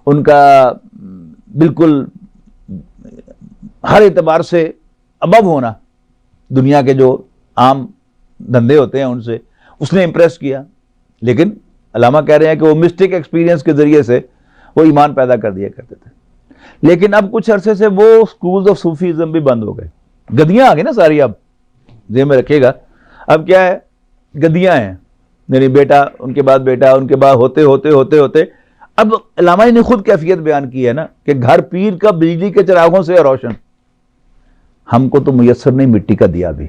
ان کا بالکل ہر اعتبار سے ابو ہونا دنیا کے جو عام دھندے ہوتے ہیں ان سے, اس نے امپریس کیا. لیکن علامہ کہہ رہے ہیں کہ وہ مسٹک ایکسپیرینس کے ذریعے سے وہ ایمان پیدا کر دیا کرتے تھے. لیکن اب کچھ عرصے سے وہ سکولز آف صوفیزم بھی بند ہو گئے. گدیاں آ گئی نا ساری, اب ذہن میں رکھے گا, اب کیا ہے, گدیاں ہیں, یعنی بیٹا ان کے بعد بیٹا ان کے بعد ہوتے ہوتے ہوتے ہوتے اب علامہ نے خود کیفیت بیان کی ہے نا کہ گھر پیر کا بجلی کے چراغوں سے روشن, ہم کو تو میسر نہیں مٹی کا دیا بھی.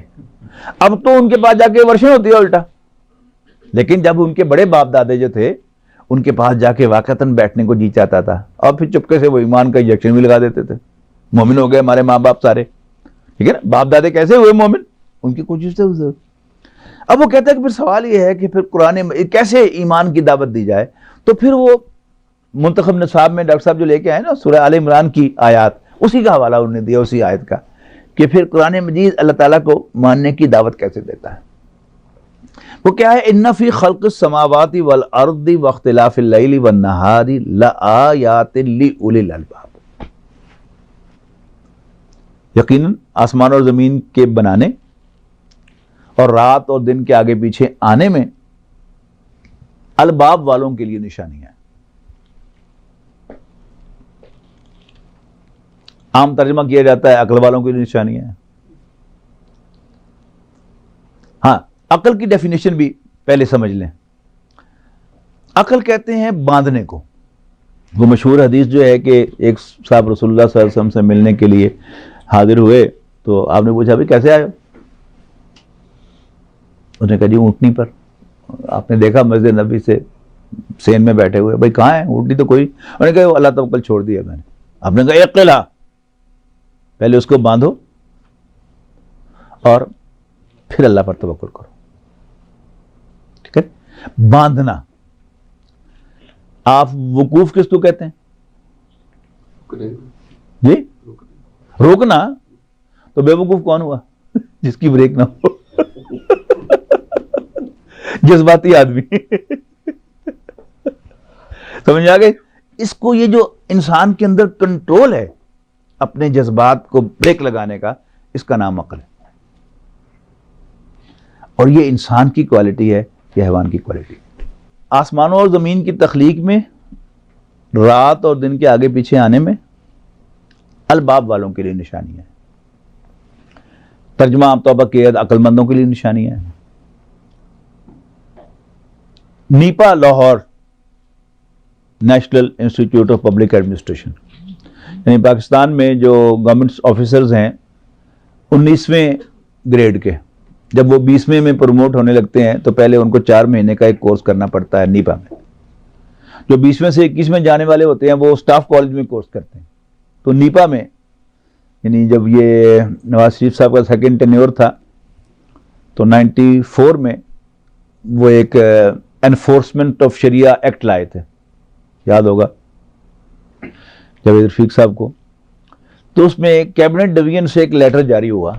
اب تو ان کے پاس جا کے ورشن ہوتی ہے الٹا. لیکن جب ان کے بڑے باپ دادے جو تھے ان کے پاس جا کے واقعتاً بیٹھنے کو جی چاہتا تھا, اور پھر چپکے سے وہ ایمان کا انجیکشن بھی لگا دیتے تھے. مومن ہو گئے ہمارے ماں باپ سارے, ٹھیک ہے نا, باپ دادے کیسے ہوئے مومن, ان کی کوشش سے ہوئے. اب وہ کہتے ہیں کہ پھر سوال یہ ہے کہ پھر قرآن کیسے ایمان کی دعوت دی جائے. تو پھر وہ منتخب نصاب میں ڈاکٹر صاحب جو لے کے آئے نا سورہ آل عمران کی آیات, اسی کا حوالہ انہوں نے دیا, اسی آیت کا, کہ پھر قرآن مجید اللہ تعالیٰ کو ماننے کی دعوت کیسے دیتا ہے. وہ کیا ہے, ان فی خلق السماوات والارض واختلاف اللیل والنہار لآیات لأولی الالباب. یقیناً آسمان اور زمین کے بنانے اور رات اور دن کے آگے پیچھے آنے میں الباب والوں کے لیے نشانیاں ہیں. عام ترجمہ کیا جاتا ہے عقل والوں کے لیے نشانیاں ہیں. ہاں, عقل کی ڈیفینیشن بھی پہلے سمجھ لیں. عقل کہتے ہیں باندھنے کو. وہ مشہور حدیث جو ہے کہ ایک صاحب رسول اللہ صلی اللہ علیہ وسلم سے ملنے کے لیے حاضر ہوئے, تو آپ نے پوچھا بھائی کیسے آئے ہو؟ اس نے کہا جی اونٹنی پر. آپ نے دیکھا مسجد نبی سے سین میں بیٹھے ہوئے, بھائی کہاں ہے اونٹنی تو کوئی. انہوں نے کہا اللہ توکل چھوڑ دیا میں نے. آپ نے کہا اقلا, پہلے اس کو باندھو اور پھر اللہ پر توکل کرو. ٹھیک ہے, باندھنا. آپ وقوف کس کو کہتے ہیں جی؟ روکنا. تو بے وقوف کون ہوا؟ جس کی بریک نہ ہو, جذباتی آدمی. سمجھ آ گئی؟ اس کو, یہ جو انسان کے اندر کنٹرول ہے اپنے جذبات کو بریک لگانے کا, اس کا نام عقل ہے. اور یہ انسان کی کوالٹی ہے یا حیوان کی کوالٹی؟ آسمانوں اور زمین کی تخلیق میں, رات اور دن کے آگے پیچھے آنے میں الباب والوں کے لیے نشانی ہے. ترجمہ عام طور پر کیا عقل مندوں کے لیے نشانی ہے. NIPA Lahore national institute of public administration, یعنی پاکستان میں جو گورنمنٹ آفیسرز ہیں 19ویں گریڈ کے, جب وہ 20ویں میں پروموٹ ہونے لگتے ہیں تو پہلے ان کو 4 مہینے کا ایک کورس کرنا پڑتا ہے نیپا میں. جو 20ویں سے 21ویں جانے والے ہوتے ہیں وہ اسٹاف کالج میں کورس کرتے ہیں. تو نیپا میں, یعنی جب یہ نواز شریف صاحب کا سیکنڈ ٹینیور تھا تو 94 میں وہ ایک انفورسمنٹ آف شریعہ ایکٹ لائے تھے, یاد ہوگا جاوید رفیق صاحب کو. تو اس میں کیبنٹ ڈویژن سے ایک لیٹر جاری ہوا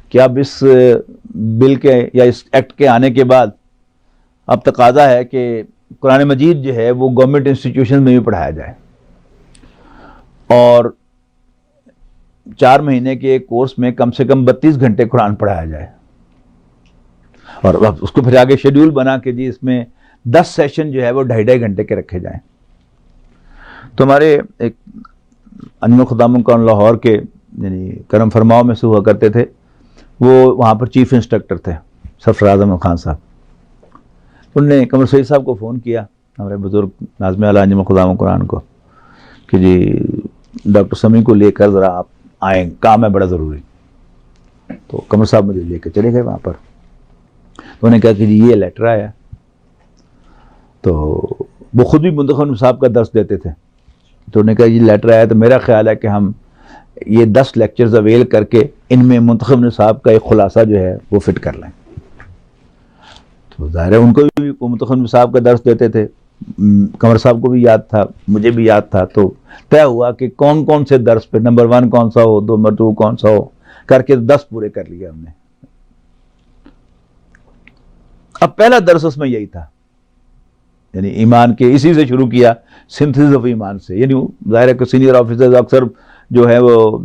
کہ اب اس بل کے یا اس ایکٹ کے آنے کے بعد اب تقاضا ہے کہ قرآن مجید جو ہے وہ گورنمنٹ انسٹیٹیوشن میں بھی پڑھایا جائے. اور 4 مہینے کے ایک کورس میں کم سے کم 32 گھنٹے قرآن پڑھایا جائے، اور اب اس کو پھر آگے شیڈیول بنا کے جی اس میں 10 سیشن جو ہے وہ 2.5 گھنٹے کے رکھے جائیں. تو ہمارے ایک انجمن خداموں کا لاہور کے یعنی کرم فرماؤ میں سے ہوا کرتے تھے، وہ وہاں پر چیف انسٹرکٹر تھے سرفراز احمد خان صاحب. انہوں نے قمر سعید صاحب کو فون کیا، ہمارے بزرگ ناظم اعلیٰ انجمن خداموں قرآن کو، کہ جی ڈاکٹر سمیع کو لے کر ذرا آپ آئیں، کام ہے بڑا ضروری. تو قمر صاحب مجھے لے کے چلے گئے وہاں پر. تو انہوں نے کہا کہ جی یہ لیٹر آیا. تو وہ خود بھی منتخب نصاب کا درس دیتے تھے. تو انہوں نے کہا یہ لیٹر آیا تو میرا خیال ہے کہ ہم یہ 10 لیکچرز اویل کر کے ان میں منتخب نصاب کا ایک خلاصہ جو ہے وہ فٹ کر لیں. تو ظاہر ہے ان کو بھی وہ منتخب نصاب کا درس دیتے تھے، قمر صاحب کو بھی یاد تھا، مجھے بھی یاد تھا. تو طے ہوا کہ کون کون سے درس پہ نمبر 1 کون سا ہو، نمبر 2 کون سا ہو، کر کے 10 پورے کر لیا ہم نے. اب پہلا درس اس میں یہی تھا، یعنی ایمان کے اسی سے شروع کیا، سنتھسس آف ایمان سے. یعنی ظاہر ہے کہ سینئر آفیسرز اکثر جو ہے وہ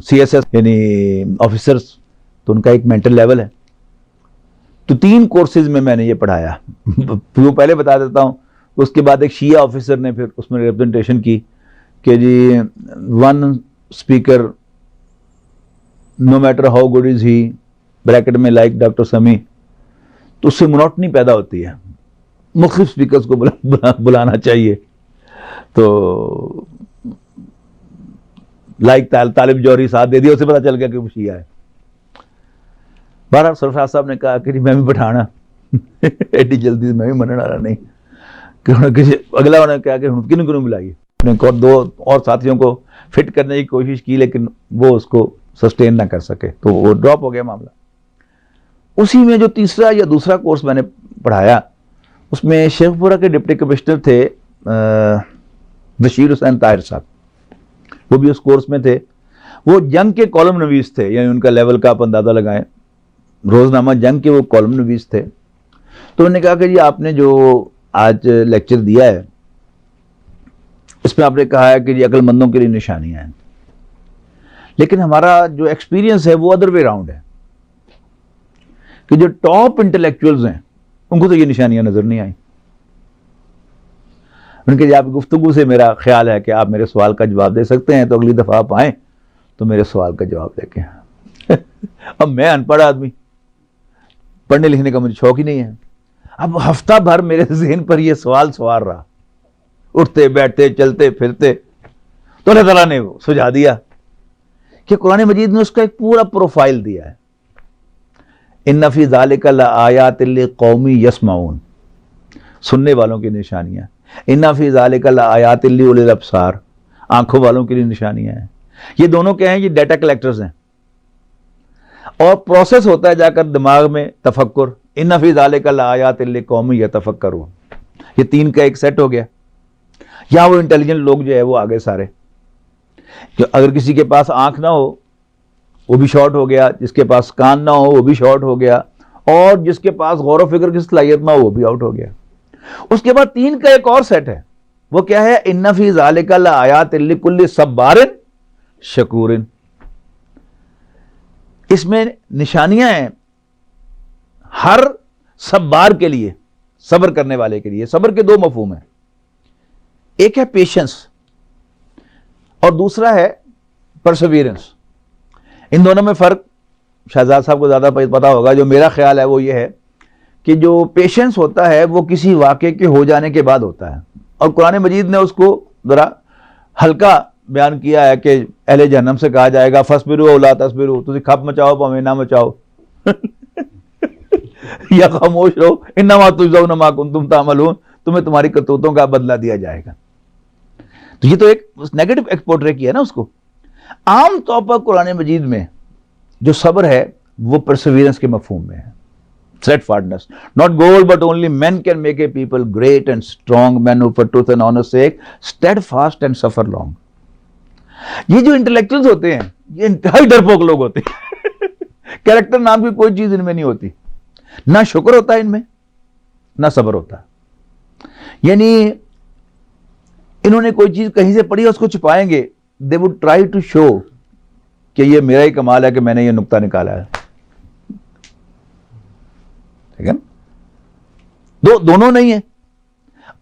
سی ایس ایس یعنی آفیسرز، تو ان کا ایک مینٹل لیول ہے. تو 3 کورسز میں نے یہ پڑھایا. وہ پہلے بتا دیتا ہوں. اس کے بعد ایک شیعہ آفیسر نے پھر اس میں ریپرزنٹیشن کی کہ جی 1 speaker no matter how good is he bracket میں لائک ڈاکٹر سمیع. تو اس سے منوٹنی پیدا ہوتی ہے، مختلف اسپیکرز کو بلانا چاہیے. تو لائک طالب جوہری ساتھ دے دیا، اسے پتا چل گیا کہ وہ شیعہ ہے. بہرحال سرفراز صاحب نے کہا کہ جی میں بھی پٹھانا ایڈی جلدی میں بھی مننے والا نہیں. اگلا انہوں نے کہا کہ کنوں بلائیے. نے 2 اور ساتھیوں کو فٹ کرنے کی کوشش کی لیکن وہ اس کو سسٹین نہ کر سکے، تو وہ ڈراپ ہو گیا معاملہ. اسی میں جو تیسرا یا دوسرا کورس میں نے پڑھایا، اس میں شیخ پورہ کے ڈپٹی کمشنر تھے بشیر حسین طاہر صاحب، وہ بھی اس کورس میں تھے. وہ جنگ کے کالم نویس تھے، یعنی ان کا لیول کا آپ اندازہ لگائیں، روزنامہ جنگ کے وہ کالم نویس تھے. تو انہوں نے کہا کہ جی آپ نے جو آج لیکچر دیا ہے اس میں آپ نے کہا ہے کہ جی عقل مندوں کے لیے نشانیاں ہیں، لیکن ہمارا جو ایکسپیرینس ہے وہ ادر وے راؤنڈ ہے کہ جو ٹاپ انٹلیکچوئلز ہیں ان کو تو یہ نشانیاں نظر نہیں آئیں. ان کے آپ گفتگو سے میرا خیال ہے کہ آپ میرے سوال کا جواب دے سکتے ہیں، تو اگلی دفعہ آپ آئیں تو میرے سوال کا جواب لے کے. اب میں ان پڑھ آدمی، پڑھنے لکھنے کا مجھے شوق ہی نہیں ہے. اب ہفتہ بھر میرے ذہن پر یہ سوال سوار رہا، اٹھتے بیٹھتے چلتے پھرتے. تو اللہ تعالیٰ نے سجھا دیا کہ قرآن مجید نے اس کا ایک پورا پروفائل دیا ہے. ان فی ذالک لآیات لقوم یسمعون، سننے والوں کی نشانیاں. ان فی ذالک لآیات لأولی الابصار، آنکھوں والوں کے لیے نشانیاں ہیں. یہ دونوں کیا ہیں؟ یہ ڈیٹا کلیکٹرز ہیں، اور پروسیس ہوتا ہے جا کر دماغ میں تفکر. ان فی ذالک لآیات لقوم یتفکرون، یہ 3 کا ایک سیٹ ہو گیا. یا وہ انٹیلیجنٹ لوگ جو ہے وہ آگے سارے، کہ اگر کسی کے پاس آنکھ نہ ہو وہ بھی شارٹ ہو گیا، جس کے پاس کان نہ ہو وہ بھی شارٹ ہو گیا، اور جس کے پاس غور و فکر کی صلاحیت نہ ہو وہ بھی آؤٹ ہو گیا. اس کے بعد 3 کا ایک اور سیٹ ہے، وہ کیا ہے؟ ان فی ذالک لآیات لکل صبار شکور. اس میں نشانیاں ہیں ہر صبار کے لیے، صبر کرنے والے کے لیے. صبر کے 2 مفہوم ہیں، ایک ہے پیشنس اور دوسرا ہے پرسیویرنس. ان دونوں میں فرق شہزاد صاحب کو زیادہ پتا ہوگا. جو میرا خیال ہے وہ یہ ہے کہ جو پیشنس ہوتا ہے وہ کسی واقعے کے ہو جانے کے بعد ہوتا ہے، اور قرآن مجید نے اس کو ذرا ہلکا بیان کیا ہے کہ اہل جہنم سے کہا جائے گا فَاصْبِرُوا وَلَا تَصْبِرُوا، تسی کھپ مچاؤ پاویں نہ مچاؤ یا خاموش رہو، انما تجزون ما کنتم تعملون، تمہیں تمہاری کرتوتوں کا بدلہ دیا جائے گا. تو یہ تو ایک نیگیٹو ایکسپورٹرے کیا ہے نا اس کو. عام طور پر قرآن مجید میں جو صبر ہے وہ پرسیویرنس کے مفہوم میں ہے. steadfastness, not gold but only men can make a people great and strong, men who for truth and honor's sake steadfast and suffer long. یہ جو انٹلیکچوئلز ہوتے ہیں یہ انتہائی ڈرپوک لوگ ہوتے ہیں. کیریکٹر نام کی کوئی چیز ان میں نہیں ہوتی، نہ شکر ہوتا ہے ان میں نہ صبر ہوتا. یعنی انہوں نے کوئی چیز کہیں سے پڑھی اس کو چھپائیں گے. they would try to show کہ یہ میرا ہی کمال ہے کہ میں نے یہ نقطہ نکالا ہے. ٹھیک ہے نا؟ دونوں نہیں ہیں.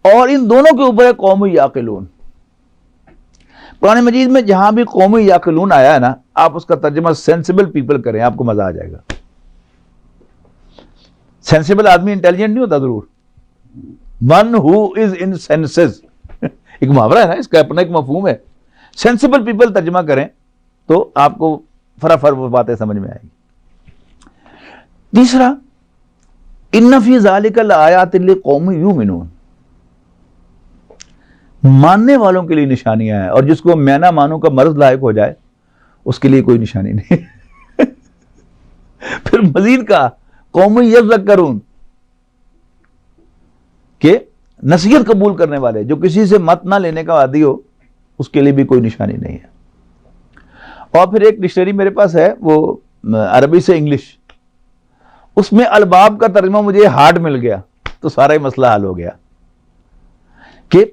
اور ان دونوں کے اوپر ہے قوم یعقلون. قرآن مجید میں جہاں بھی قوم یعقلون آیا ہے نا, آپ اس کا ترجمہ سینسیبل پیپل کریں, آپ کو مزہ آ جائے گا. سینسیبل آدمی انٹیلیجنٹ نہیں ہوتا ضرور. ون ہو از ان سینسز, ایک محاورہ ہے نا, اس کا اپنا ایک مفہوم ہے. سینسیبل پیپل ترجمہ کریں تو آپ کو فرافر وہ باتیں سمجھ میں آئیں گی. تیسرا, ان فی ذالک لآیات لقوم یؤمنون, ماننے والوں کے لیے نشانیاں ہیں, اور جس کو میں نہ مانوں کا مرض لاحق ہو جائے اس کے لیے کوئی نشانی نہیں. پھر مزید کہا قوم یذکرون, کہ نصیحت قبول کرنے والے, جو کسی سے مت نہ لینے کا عادی ہو, اس کے لیے بھی کوئی نشانی نہیں ہے. اور پھر ایک ڈکشنری میرے پاس ہے, وہ عربی سے انگلش, اس میں الباب کا ترجمہ مجھے ہارڈ مل گیا تو سارا ہی مسئلہ حل ہو گیا. کہ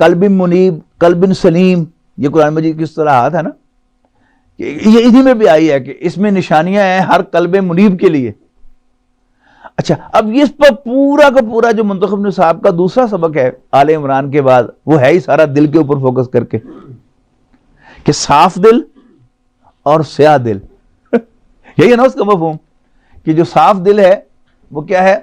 قلب منیب, قلب سلیم, یہ قرآن مجید کی اصطلاحات ہے نا, یہ اسی میں بھی آئی ہے کہ اس میں نشانیاں ہیں ہر قلب منیب کے لیے. اچھا, اب اس پر پورا کا پورا جو منتخب نے صاحب کا دوسرا سبق ہے آل عمران کے بعد, وہ ہے ہی سارا دل کے اوپر فوکس کر کے, کہ صاف دل اور سیاہ دل. یہی ہے نا اس کا مفہوم, کہ جو صاف دل ہے وہ کیا ہے,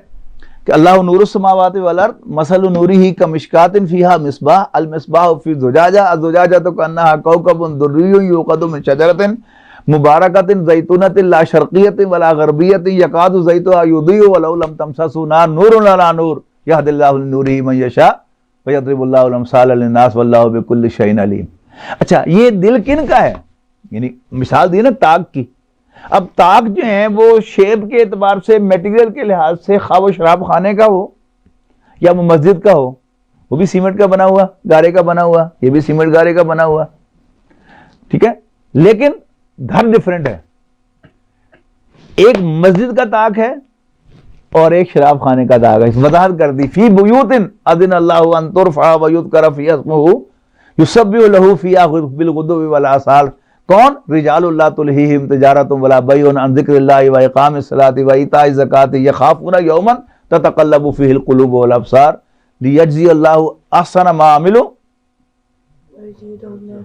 کہ اللہ نور السماوات والارض مثل نورہ کمشکات فیہا مصباح المصباح فی زجاجہ الزجاجۃ کأنہا کوکب دری یوقد من شجرۃ مبارکۃ زیتونۃ لا شرقیۃ ولا غربیۃ یکاد زیتها یضیء ولو لم تمسسہ نار نور علی نور یہدی اللہ لنورہ من یشاء ویضرب اللہ الامثال للناس واللہ بکل شیء علیم. اچھا, یہ دل کن کا ہے؟ یعنی مثال دی نا تاک کی. اب تاک جو ہیں وہ شیپ کے اعتبار سے, میٹیریل کے لحاظ سے, خواہ وہ شراب خانے کا ہو یا وہ مسجد کا ہو, وہ بھی سیمنٹ کا بنا ہوا, گارے کا بنا ہوا, یہ بھی سیمنٹ گارے کا بنا ہوا. ٹھیک ہے, لیکن گھر ڈفرنٹ ہے. ایک مسجد کا تاک ہے اور ایک شراب خانے کا تاک ہے. وضاحت کر دی, فی بیوت اذن اللہ ان ترفع ویذکر فیہا اسمہ یسبح لہ فیہا بالغدو والآصال. کون؟ رجال اللہ تلہیہم تجارۃ ولا بیع عن ذکر اللہ واقام الصلاۃ وایتاء الزکاۃ یخافون یوما تتقلب فیہ القلوب والابصار لیجزی اللہ احسن ما عملوا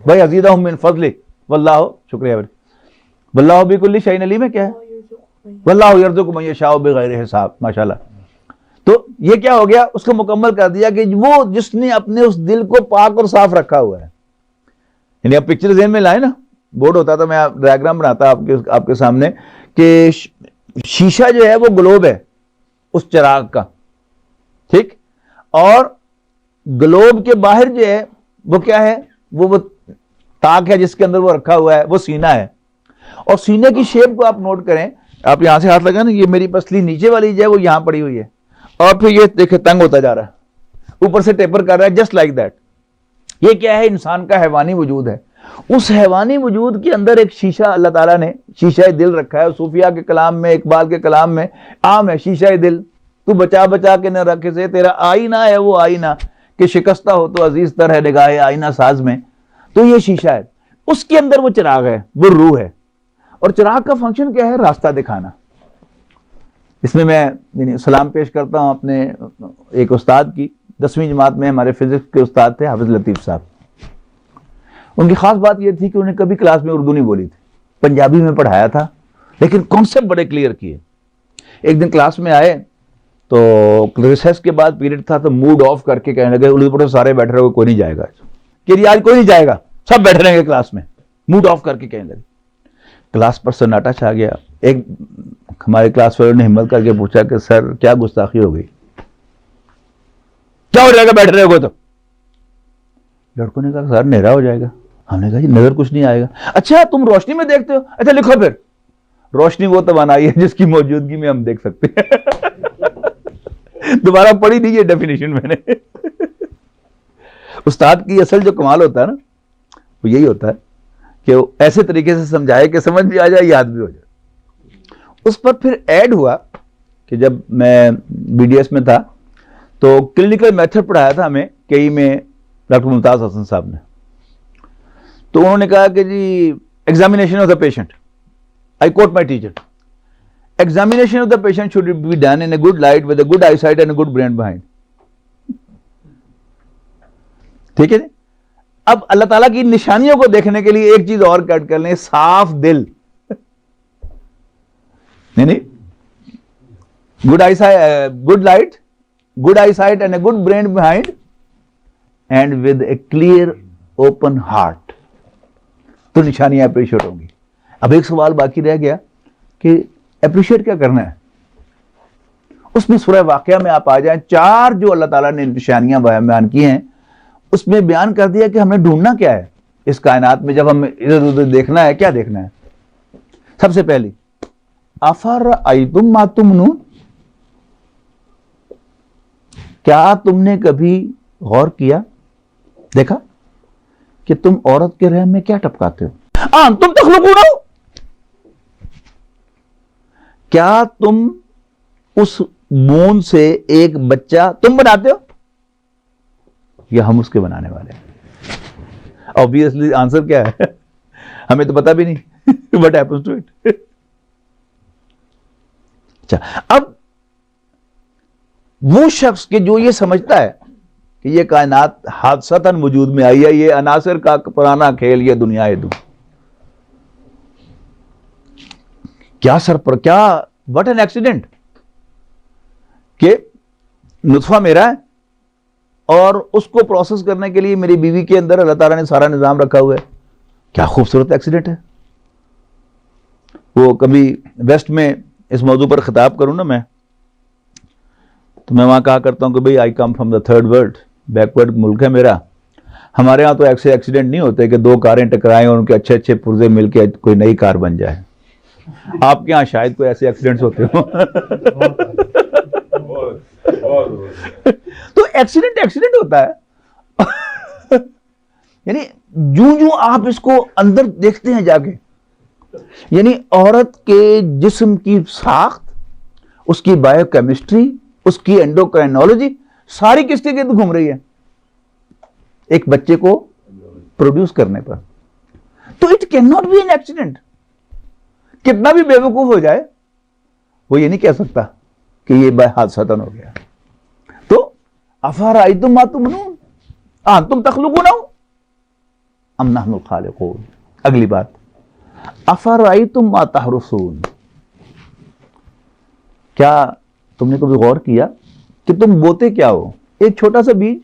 ویزیدہم من فضلہ واللہ, شکریہ بھائی, واللہ بکل شیء علیم ہے. کیا ہے؟ واللہ یرزق من یشاء بغیر حساب. ماشاءاللہ. تو یہ کیا ہو گیا, اس کو مکمل کر دیا کہ وہ جس نے اپنے اس دل کو پاک اور صاف رکھا ہوا ہے. یعنی آپ پکچر ذہن میں لائیں نا, بورڈ ہوتا تو میں ڈائیگرام بناتا آپ کے سامنے, کہ شیشہ جو ہے وہ گلوب ہے اس چراغ کا, ٹھیک, اور گلوب کے باہر جو ہے وہ کیا ہے, وہ تاک ہے جس کے اندر وہ رکھا ہوا ہے, وہ سینہ ہے. اور سینے کی شیپ کو آپ نوٹ کریں, آپ یہاں سے ہاتھ لگائیں نا, یہ میری پسلی نیچے والی جو ہے وہ یہاں پڑی ہوئی ہے, اور پھر یہ دیکھیں تنگ ہوتا جا رہا ہے, اوپر سے ٹیپر کر رہا ہے, جسٹ لائک دیٹ. یہ کیا ہے؟ انسان کا حیوانی وجود ہے. اس حیوانی وجود کے اندر ایک شیشہ اللہ تعالیٰ نے شیشہ دل رکھا ہے. صوفیاء کے کلام میں, اقبال کے کلام میں عام ہے شیشہ دل. تو بچا بچا کے نہ رکھے سے تیرا آئینہ ہے وہ آئینہ, کہ شکستہ ہو تو عزیز تر ہے نگاہ آئینہ ساز میں. تو یہ شیشہ ہے, اس کے اندر وہ چراغ ہے, وہ روح ہے. اور چراغ کا فنکشن کیا ہے؟ راستہ دکھانا. اس میں یعنی سلام پیش کرتا ہوں اپنے ایک استاد کی, 10ویں جماعت میں ہمارے فزکس کے استاد تھے حافظ لطیف صاحب. ان کی خاص بات یہ تھی کہ انہیں کبھی کلاس میں اردو نہیں بولی تھی, پنجابی میں پڑھایا تھا, لیکن کانسیپٹ بڑے کلیئر کیے. ایک دن کلاس میں آئے تو ریسیس کے بعد پیریڈ تھا, تو موڈ آف کر کے کہنے لگے, اردو پڑھو سارے بیٹھ رہے ہو, کوئی نہیں جائے گا, کہ آج کوئی نہیں جائے گا, سب بیٹھ رہیں گے کلاس میں. موڈ آف کر کے کہنے لگے. کلاس پر سناٹا چھا گیا. ایک ہمارے کلاس فیلو نے ہمت کر کے پوچھا کہ سر کیا گستاخی ہو گئی, کیا ہو جائے گا بیٹھ رہے ہو تو؟ لڑکوں نے کہا سر اندھیرا ہو جائے گا. ہم نے کہا جی نظر کچھ نہیں آئے گا. اچھا تم روشنی میں دیکھتے ہو؟ اچھا لکھو پھر. روشنی وہ توانائی ہے جس کی موجودگی میں ہم دیکھ سکتے ہیں. دوبارہ پڑھی نہیں یہ ڈیفینیشن میں نے. استاد کی اصل جو کمال ہوتا ہے نا, وہ یہی ہوتا ہے کہ وہ ایسے طریقے سے سمجھائے کہ سمجھ بھی آ جائے, یاد بھی ہو جائے. اس پر پھر ایڈ ہوا کہ جب میں بی ڈی ایس میں تھا تو کلینکل میتھڈ پڑھایا تھا ہمیں کئی میں ڈاکٹر ممتاز حسن صاحب نے. تو انہوں نے کہا کہ جی examination of the patient, I quote my teacher. Examination of the patient should be done in a good light with a good eyesight and a good brain behind. ٹھیک ہے جی. اب اللہ تعالیٰ کی نشانیوں کو دیکھنے کے لیے ایک چیز اور کٹ کر لیں, صاف دل. نہیں, good eyesight, good light, good eyesight and a good brain behind, and with a clear open heart. تو نشانیاں اپریشیٹ ہوں گی. اب ایک سوال باقی رہ گیا کہ اپریشیٹ کیا کرنا ہے. اس میں سورہ واقعہ میں آپ آ جائیں, 4 جو اللہ تعالیٰ نے نشانیاں بیان کی ہیں, اس میں بیان کر دیا کہ ہمیں ڈھونڈنا کیا ہے اس کائنات میں. جب ہمیں ادھر ادھر دیکھنا ہے, کیا دیکھنا ہے؟ سب سے پہلی, افرأیتم ما تمنون, کیا تم نے کبھی غور کیا, دیکھا کہ تم عورت کے رحم میں کیا ٹپکاتے ہو؟ انتم تخلقون, کیا تم اس بوند سے ایک بچہ تم بناتے ہو یا ہم اس کے بنانے والے ہیں؟ obviously آنسر کیا ہے؟ ہمیں تو پتا بھی نہیں what happens to it. اچھا, اب وہ شخص کہ جو یہ سمجھتا ہے کہ یہ کائنات حادثتاً وجود میں آئی ہے, یہ عناصر کا پرانا کھیل, یہ دنیا ہے دو, کیا سر پر کیا what an accident کہ نطفہ میرا ہے اور اس کو پروسیس کرنے کے لیے میری بیوی کے اندر اللہ تعالیٰ نے سارا نظام رکھا ہوا ہے. کیا خوبصورت ایکسیڈنٹ ہے. وہ کبھی ویسٹ میں اس موضوع پر خطاب کروں نا میں, تو میں وہاں کہا کرتا ہوں کہ بھئی I come from the third world, backward ملک ہے میرا. ہمارے ہاں تو ایسے ایکسیڈنٹ نہیں ہوتے کہ 2 کاریں ٹکرائیں اور ان کے اچھے اچھے پرزے مل کے کوئی نئی کار بن جائے. آپ کے ہاں شاید کوئی ایسے ایکسیڈنٹس ہوتے ہوں. تو ایکسیڈنٹ ہوتا ہے. یعنی جو آپ اس کو اندر دیکھتے ہیں جا کے, یعنی عورت کے جسم کی ساخت, اس کی بایو کیمسٹری, اس کی اینڈوکرائنالوجی ساری کس کے گرد گھوم رہی ہے ایک بچے کو پروڈیوس کرنے پر. تو it cannot be an accident. کتنا بھی بے وقوف ہو جائے وہ یہ نہیں کہہ سکتا کہ یہ حادثتاً ہو گیا. تو افرأیتم ما تمنون انتم تخلقونہ ام نحن الخالقون. اگلی بات, افرأیتم ما تحرثون, کیا تم نے کبھی غور کیا کہ تم بوتے کیا ہو؟ ایک چھوٹا سا بیج.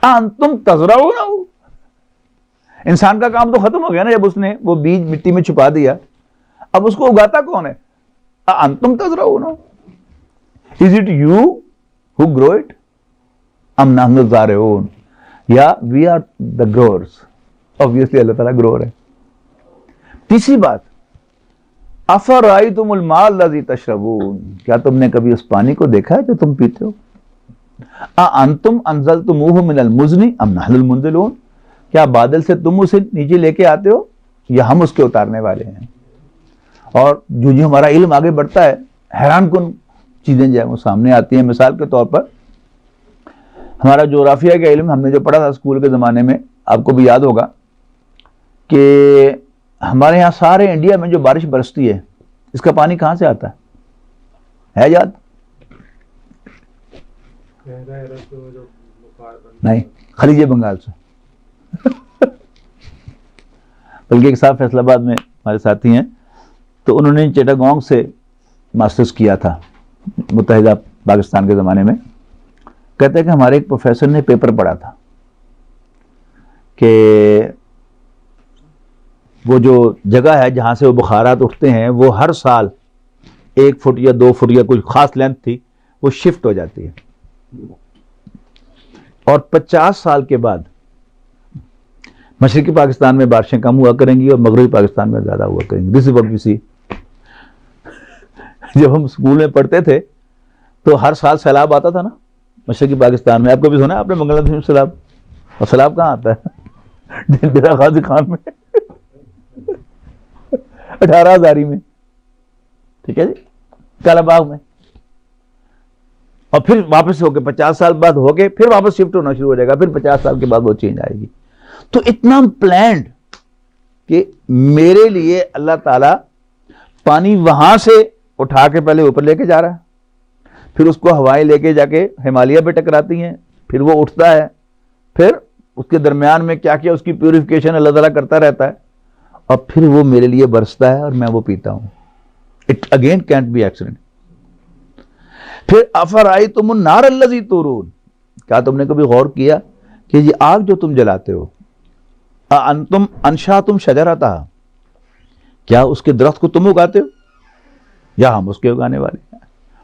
انتم تزرعونہ, انسان کا کام تو ختم ہو گیا نا جب اس نے وہ بیج مٹی میں چھپا دیا. اب اس کو اگاتا کون ہے؟ انتم تزرعونہ, is it you who grow it ام نحن الزارعون, یا we are the growers. obviously اللہ تعالیٰ گروور ہے. تیسری بات, افرأیتم الماء الذی تشربون, کیا تم نے کبھی اس پانی کو دیکھا ہے جو تم پیتے ہو؟ انتم انزلتموہ من المزن ام نحن المنزلون, کیا بادل سے تم اسے نیچے لے کے آتے ہو یا ہم اس کے اتارنے والے ہیں؟ اور جو ہمارا علم آگے بڑھتا ہے, حیران کن چیزیں جو ہیں وہ سامنے آتی ہیں. مثال کے طور پر ہمارا جغرافیہ کا علم ہم نے جو پڑھا تھا اسکول کے زمانے میں, آپ کو بھی یاد ہوگا کہ ہمارے یہاں سارے انڈیا میں جو بارش برستی ہے اس کا پانی کہاں سے آتا ہے یاد؟ نہیں, خلیج بنگال سے. بلکہ ایک صاحب فیصل آباد میں ہمارے ساتھی ہیں, تو انہوں نے چٹاگونگ سے ماسٹرز کیا تھا متحدہ پاکستان کے زمانے میں. کہتے ہیں کہ ہمارے ایک پروفیسر نے پیپر پڑھا تھا کہ وہ جو جگہ ہے جہاں سے وہ بخارات اٹھتے ہیں وہ ہر سال 1 فٹ یا 2 فٹ یا کوئی خاص لینتھ تھی وہ شفٹ ہو جاتی ہے, اور 50 سال کے بعد مشرقی پاکستان میں بارشیں کم ہوا کریں گی اور مغربی پاکستان میں زیادہ ہوا کریں گی. دس از واٹ وی سی. جب ہم اسکول میں پڑھتے تھے تو ہر سال سیلاب آتا تھا نا مشرقی پاکستان میں. آپ کو بھی سنا ہے آپ نے منگلا دھم سیلاب؟ اور سیلاب کہاں آتا ہے؟ ڈیرہ غازی خان میں 18,000 میں, ٹھیک ہے جی, کالا باغ میں. اور پھر واپس ہو کے 50 سال بعد ہو کے پھر واپس شفٹ ہونا شروع ہو جائے گا, پھر 50 سال کے بعد وہ چینج آئے گی. تو اتنا پلانڈ کہ میرے لیے اللہ تعالیٰ پانی وہاں سے اٹھا کے پہلے اوپر لے کے جا رہا ہے، پھر اس کو ہوائیں لے کے جا کے ہمالیہ پہ ٹکراتی ہیں، پھر وہ اٹھتا ہے، پھر اس کے درمیان میں کیا کیا اس کی پیوریفیکیشن اللہ تعالیٰ کرتا رہتا ہے، اور پھر وہ میرے لیے برستا ہے اور میں وہ پیتا ہوں. It again can't be accident. پھر افرأیتم النار الذی تورون، کیا تم نے کبھی غور کیا کہ یہ آگ جو تم جلاتے ہو، انتم انشأتم شجرتها، کیا اس کے درخت کو تم اگاتے ہو یا ہم اس کے اگانے والے ہیں؟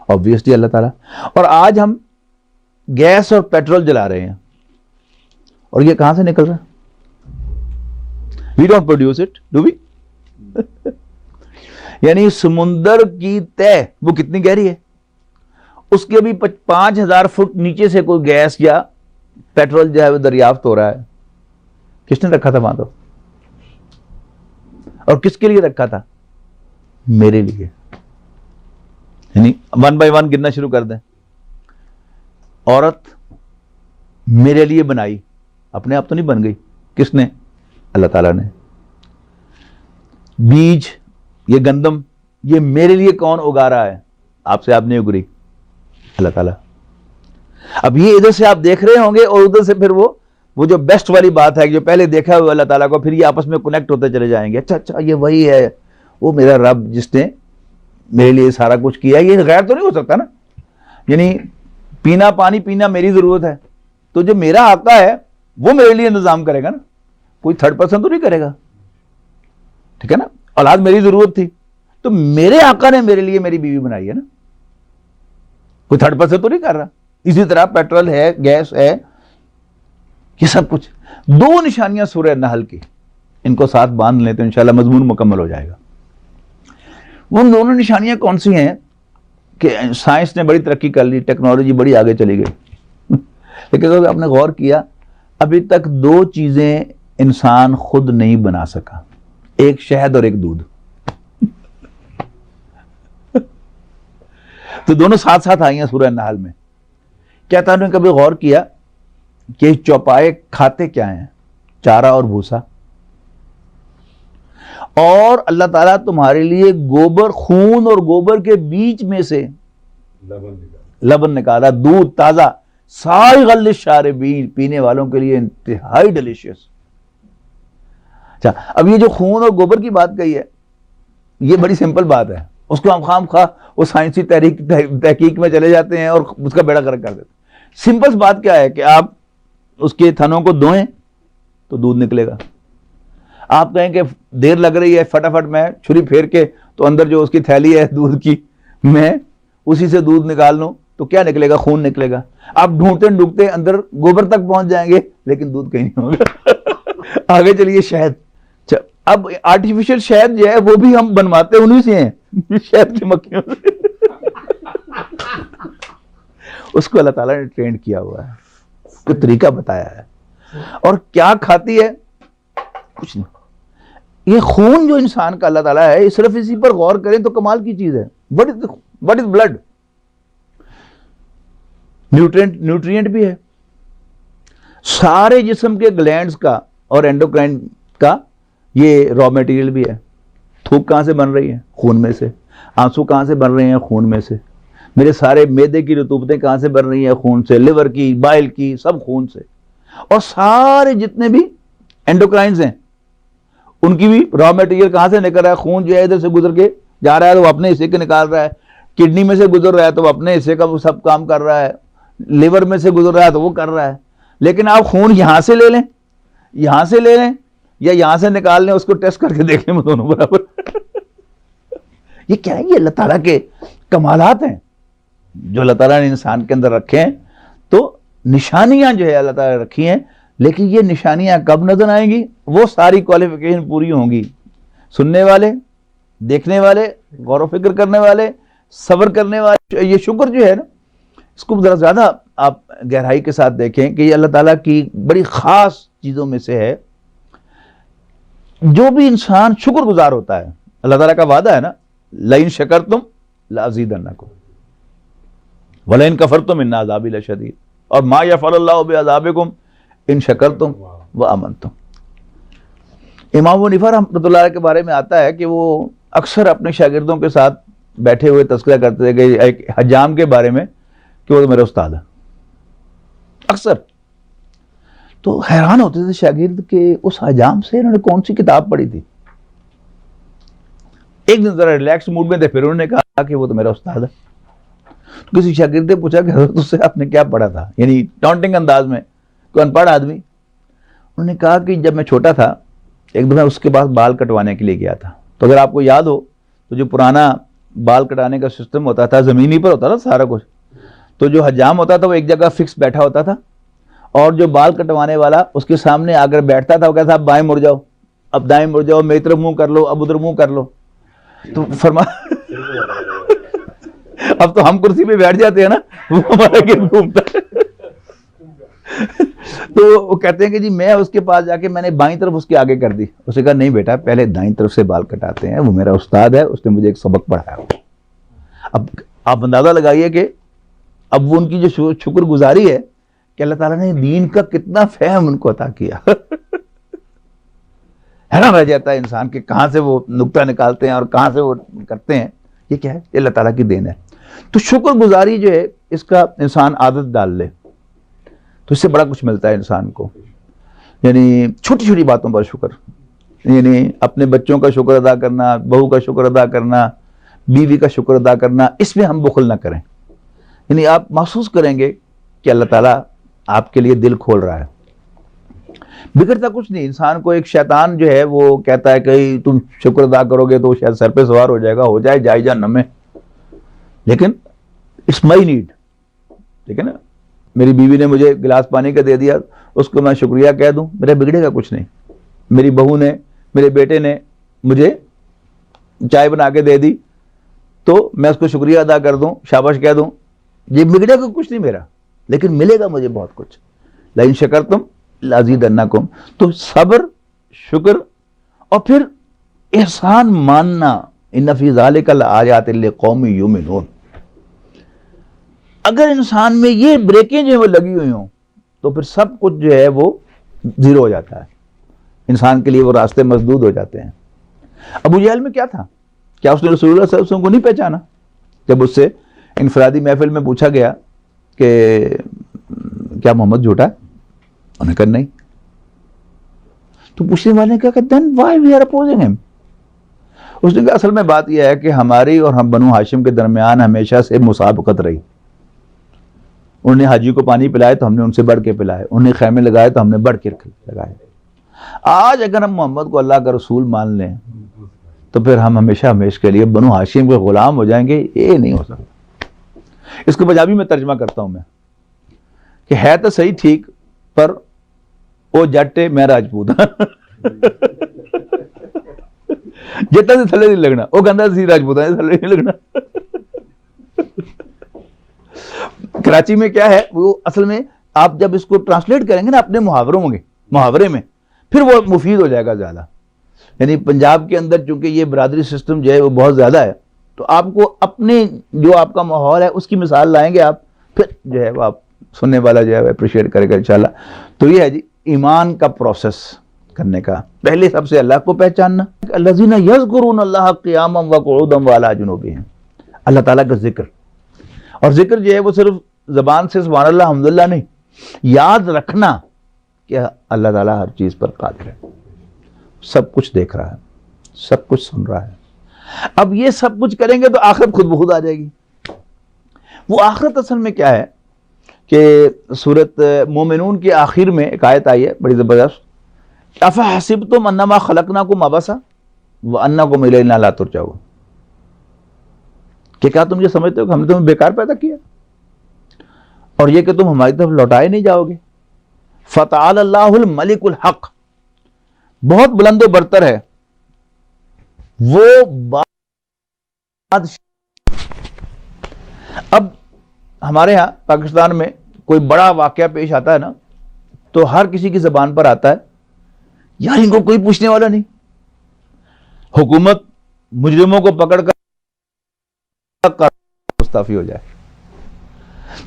obviously اللہ تعالیٰ. اور آج ہم گیس اور پیٹرول جلا رہے ہیں، اور یہ کہاں سے نکل رہا ہے؟ we don't produce it, do we? یعنی سمندر کی تہ وہ کتنی گہری ہے، اس کے بھی 5000 فٹ نیچے سے کوئی گیس یا پیٹرول جو ہے وہ دریافت ہو رہا ہے. کس نے رکھا تھا وہاں؟ تو اور کس کے لیے رکھا تھا؟ میرے لیے. یعنی 1 by 1 گرنا شروع کر دیں. عورت میرے لیے بنائی، اپنے آپ تو نہیں بن گئی. کس نے؟ اللہ تعالیٰ نے. بیج، یہ گندم، یہ میرے لیے کون اگا رہا ہے؟ آپ سے آپ نہیں اگ رہی، اللہ تعالیٰ. اب یہ ادھر سے آپ دیکھ رہے ہوں گے اور ادھر سے پھر وہ جو بیسٹ والی بات ہے جو پہلے دیکھا ہوا اللہ تعالیٰ کو، پھر یہ آپس میں کنیکٹ ہوتے چلے جائیں گے. اچھا یہ وہی ہے، وہ میرا رب جس نے میرے لیے سارا کچھ کیا. یہ غیر تو نہیں ہو سکتا نا. یعنی پانی پینا میری ضرورت ہے، تو جو میرا آقا ہے وہ میرے لیے انتظام کرے گا نا، کوئی تھرڈ پرسن تو نہیں کرے گا. ٹھیک ہے نا. اولاد میری ضرورت تھی تو میرے آقا نے میرے لیے میری بیوی بنائی ہے نا، کوئی تھرڈ پرسن تو نہیں کر رہا. اسی طرح پیٹرول ہے، گیس ہے، یہ سب کچھ. 2 نشانیاں سورہ نحل کی، ان کو ساتھ باندھ لیں تو انشاءاللہ مضمون مکمل ہو جائے گا. وہ دونوں نشانیاں کون سی ہیں کہ سائنس نے بڑی ترقی کر لی، ٹیکنالوجی بڑی آگے چلی گئی، لیکن اگر آپ نے غور کیا ابھی تک 2 چیزیں انسان خود نہیں بنا سکا، ایک شہد اور ایک دودھ. تو دونوں ساتھ ساتھ آئی ہیں سورہ نحل میں. کیا تم نے کبھی غور کیا کہ چوپائے کھاتے کیا ہیں؟ چارہ اور بھوسا. اور اللہ تعالیٰ تمہارے لیے گوبر، خون اور گوبر کے بیچ میں سے لبن نکالا، دودھ تازہ، سائغ للشاربین، پینے والوں کے لیے انتہائی ڈیلیشیس. اچھا، اب یہ جو خون اور گوبر کی بات کہی ہے یہ بڑی سمپل بات ہے، اس کو ہم خام خواہ وہ سائنسی تحقیق میں چلے جاتے ہیں اور اس کا بیڑا غرق کر دیتے ہیں. سمپل بات کیا ہے کہ آپ اس کے تھنوں کو دھوئیں تو دودھ نکلے گا. آپ کہیں کہ دیر لگ رہی ہے، فٹافٹ میں چھری پھیر کے تو اندر جو اس کی تھیلی ہے دودھ کی میں اسی سے دودھ نکال لوں تو کیا نکلے گا؟ خون نکلے گا. آپ ڈھونڈتے ڈھونڈتے اندر گوبر تک پہنچ جائیں گے لیکن دودھ کہیں نہیں ہوگا. آگے چلیے شہد. اب آرٹیفیشل شہد جو ہے وہ بھی ہم بنواتے انہی سے ہیں، شہد کی مکھیوں سے. اس کو اللہ تعالیٰ نے ٹرینڈ کیا ہوا ہے، اس کو طریقہ بتایا ہے. اور کیا کھاتی ہے؟ کچھ نہیں. یہ خون جو انسان کا اللہ تعالیٰ ہے، صرف اسی پر غور کریں تو کمال کی چیز ہے. what is blood؟ نیوٹرینٹ بھی ہے. سارے جسم کے گلینڈز کا اور اینڈوکرائن کا یہ را میٹیریل بھی ہے. تھوک کہاں سے بن رہی ہے؟ خون میں سے. آنسو کہاں سے بن رہے ہیں؟ خون میں سے. میرے سارے معدے کی رطوبتیں کہاں سے بن رہی ہیں؟ خون سے. لیور کی، بائل کی، سب خون سے. اور سارے جتنے بھی اینڈوکرائنز ہیں ان کی بھی را میٹیریل کہاں سے نکل رہا ہے؟ خون جو ہے ادھر سے گزر کے جا رہا ہے تو وہ اپنے حصے کے نکال رہا ہے. کڈنی میں سے گزر رہا ہے تو وہ اپنے حصے کا وہ سب کام کر رہا ہے. لیور میں سے گزر رہا ہے تو وہ کر رہا ہے. لیکن آپ خون یہاں سے لے لیں، یہاں سے لے لیں یا یہاں سے نکال لیں، اس کو ٹیسٹ کر کے دیکھ لیں، وہ دونوں برابر. یہ کیا ہے؟ یہ اللہ تعالیٰ کے کمالات ہیں جو اللہ تعالیٰ نے انسان کے اندر رکھے ہیں. تو نشانیاں جو ہے اللہ تعالیٰ نے رکھی ہیں، لیکن یہ نشانیاں کب نظر آئیں گی؟ وہ ساری کوالیفیکیشن پوری ہوں گی. سننے والے، دیکھنے والے، غور و فکر کرنے والے، صبر کرنے والے. یہ شکر جو ہے نا، اس کو ذرا زیادہ آپ گہرائی کے ساتھ دیکھیں کہ یہ اللہ تعالیٰ کی بڑی خاص چیزوں میں سے ہے. جو بھی انسان شکر گزار ہوتا ہے، اللہ تعالیٰ کا وعدہ ہے نا، لَإِن شَكَرْتُمْ لَأَزِيدَنَّكُمْ وَلَإِن كَفَرْتُمْ إِنَّ عَذَابِي لَشَدِيدٌ. اور مَا يَفْعَلُ اللَّهُ بِعَذَابِكُمْ إِن شَكَرْتُمْ وَآمَنْتُمْ. امام ابو حنیفہ رحمۃ اللہ علیہ کے بارے میں آتا ہے کہ وہ اکثر اپنے شاگردوں کے ساتھ بیٹھے ہوئے تذکرہ کرتے تھے کہ ایک حجام کے بارے میں کہ وہ تو میرا استاد ہے، اکثر. تو حیران ہوتے تھے شاگرد کہ اس حجام سے انہوں نے کون سی کتاب پڑھی تھی. ایک دن ذرا ریلیکس موڈ میں تھے، پھر انہوں نے کہا کہ وہ تو میرا استاد ہے. تو کسی شاگرد نے پوچھا کہ حضرت اس سے آپ نے کیا پڑھا تھا، یعنی ٹانٹنگ انداز میں، کوئی ان پڑھ آدمی. انہوں نے کہا کہ جب میں چھوٹا تھا ایک دفعہ اس کے پاس بال کٹوانے کے لیے گیا تھا. تو اگر آپ کو یاد ہو تو جو پرانا بال کٹانے کا سسٹم ہوتا تھا زمینی پر ہوتا تھا سارا کچھ، تو جو حجام ہوتا تھا وہ ایک جگہ فکس بیٹھا ہوتا تھا، اور جو بال کٹوانے والا اس کے سامنے آ کر بیٹھتا تھا، وہ کہتا اب بائیں مڑ جاؤ، اب دائیں مڑ جاؤ، میری طرف منہ کر لو، اب ادھر منہ کر لو. تو فرما اب تو ہم کرسی پہ بیٹھ جاتے ہیں نا، وہ ہمارا گرد گھومتا ہے. تو وہ کہتے ہیں کہ جی میں اس کے پاس جا کے میں نے بائیں طرف اس کے آگے کر دی. اس نے کہا نہیں بیٹا، پہلے دائیں طرف سے بال کٹاتے ہیں، وہ میرا استاد ہے، اس نے مجھے ایک سبق پڑھایا. اب آپ اندازہ لگائیے کہ اب وہ ان کی جو شکر گزاری ہے کہ اللہ تعالیٰ نے دین کا کتنا فہم ان کو عطا کیا. حیران رہ جاتا ہے انسان کہ کہاں سے وہ نقطہ نکالتے ہیں اور کہاں سے وہ کرتے ہیں. یہ کیا ہے؟ یہ اللہ تعالیٰ کی دین ہے. تو شکر گزاری جو ہے اس کا انسان عادت ڈال لے تو اس سے بڑا کچھ ملتا ہے انسان کو. یعنی چھوٹی چھوٹی باتوں پر شکر، یعنی اپنے بچوں کا شکر ادا کرنا، بہو کا شکر ادا کرنا، بیوی کا شکر ادا کرنا، اس میں ہم بخل نہ کریں. یعنی آپ محسوس کریں گے کہ اللہ تعالیٰ آپ کے لیے دل کھول رہا ہے. بگڑتا کچھ نہیں. انسان کو ایک شیطان جو ہے وہ کہتا ہے کہ تم شکر ادا کرو گے تو شاید سر پہ سوار ہو جائے گا، ہو جائے جائے جہنم میں. لیکن اٹس مائی نیڈ، ٹھیک ہے نا. میری بیوی نے مجھے گلاس پانی کا دے دیا، اس کو میں شکریہ کہہ دوں، میرا بگڑے گا کچھ نہیں. میری بہو نے، میرے بیٹے نے مجھے چائے بنا کے دے دی تو میں اس کو شکریہ ادا کر دوں، شاباش کہہ دوں، یہ بگڑے گا کچھ نہیں میرا، لیکن ملے گا مجھے بہت کچھ. لئن شکرتم لازیدنکم. تو صبر، شکر، اور پھر احسان ماننا. ان فی ذلک لآیات لقوم یؤمنون. اگر انسان میں یہ بریکیں جو ہے وہ لگی ہوئی ہوں تو پھر سب کچھ جو ہے وہ زیرو ہو جاتا ہے. انسان کے لیے وہ راستے مسدود ہو جاتے ہیں. ابو جہل میں کیا تھا؟ کیا اس نے رسول اللہ صلی اللہ علیہ وسلم کو نہیں پہچانا؟ جب اس سے انفرادی محفل میں پوچھا گیا کہ کیا محمد جھوٹا ہے؟ انہوں نے کہا نہیں. تو پوچھنے والے نے کہا کہ then why we are opposing him؟ اس نے کہا اصل میں بات یہ ہے کہ ہماری اور ہم بنو ہاشم کے درمیان ہمیشہ سے مسابقت رہی. انہوں نے حاجی کو پانی پلائے تو ہم نے ان سے بڑھ کے پلائے، انہوں نے خیمے لگائے تو ہم نے بڑھ کے لگائے. آج اگر ہم محمد کو اللہ کا رسول مان لیں تو پھر ہم ہمیشہ کے لیے بنو ہاشم کے غلام ہو جائیں گے. یہ نہیں ہو سکتا. اس کو پنجابی میں ترجمہ کرتا ہوں میں کہ ہے تو صحیح ٹھیک پر وہ جٹ ہے، میں راجپوت ہاں. جتنا سے تھلے نہیں لگنا، وہ گندا سی راجپوت ہے، تھلے نہیں لگنا. کراچی میں کیا ہے وہ اصل میں آپ جب اس کو ٹرانسلیٹ کریں گے نا اپنے محاورے میں پھر وہ مفید ہو جائے گا زیادہ. یعنی پنجاب کے اندر چونکہ یہ برادری سسٹم جو ہے وہ بہت زیادہ ہے تو آپ کو اپنے جو آپ کا ماحول ہے اس کی مثال لائیں گے آپ، پھر جو ہے وہ آپ سننے والا جو ہے وہ اپریشیٹ کرے گا انشاءاللہ. تو یہ ہے جی ایمان کا پروسیس کرنے کا. پہلے سب سے اللہ کو پہچاننا. الذین یذکرون اللہ قیاما وقعودا وعلی جنوبہم. اللہ تعالیٰ کا ذکر، اور ذکر جو ہے وہ صرف زبان سے سبحان اللہ الحمدللہ نہیں، یاد رکھنا کہ اللہ تعالیٰ ہر چیز پر قادر ہے، سب کچھ دیکھ رہا ہے، سب کچھ سن رہا ہے. اب یہ سب کچھ کریں گے تو آخرت خود بخود آ جائے گی. وہ آخرت اصل میں کیا ہے کہ سورۃ مومنون کے آخر میں ایک آیت آئی ہے بڑی زبردست، افحسبتم انما خلقناکم عبثا وانکم الینا لا ترجعون. کہ کیا تم یہ سمجھتے ہو کہ ہم نے تمہیں بیکار پیدا کیا اور یہ کہ تم ہماری طرف لوٹائے نہیں جاؤ گے؟ فتعالی اللہ الملک الحق. بہت بلند و برتر ہے وہ بادشاہ. اب ہمارے ہاں پاکستان میں کوئی بڑا واقعہ پیش آتا ہے نا تو ہر کسی کی زبان پر آتا ہے یار ان کو کوئی پوچھنے والا نہیں، حکومت مجرموں کو پکڑ کر مستعفی ہو جائے.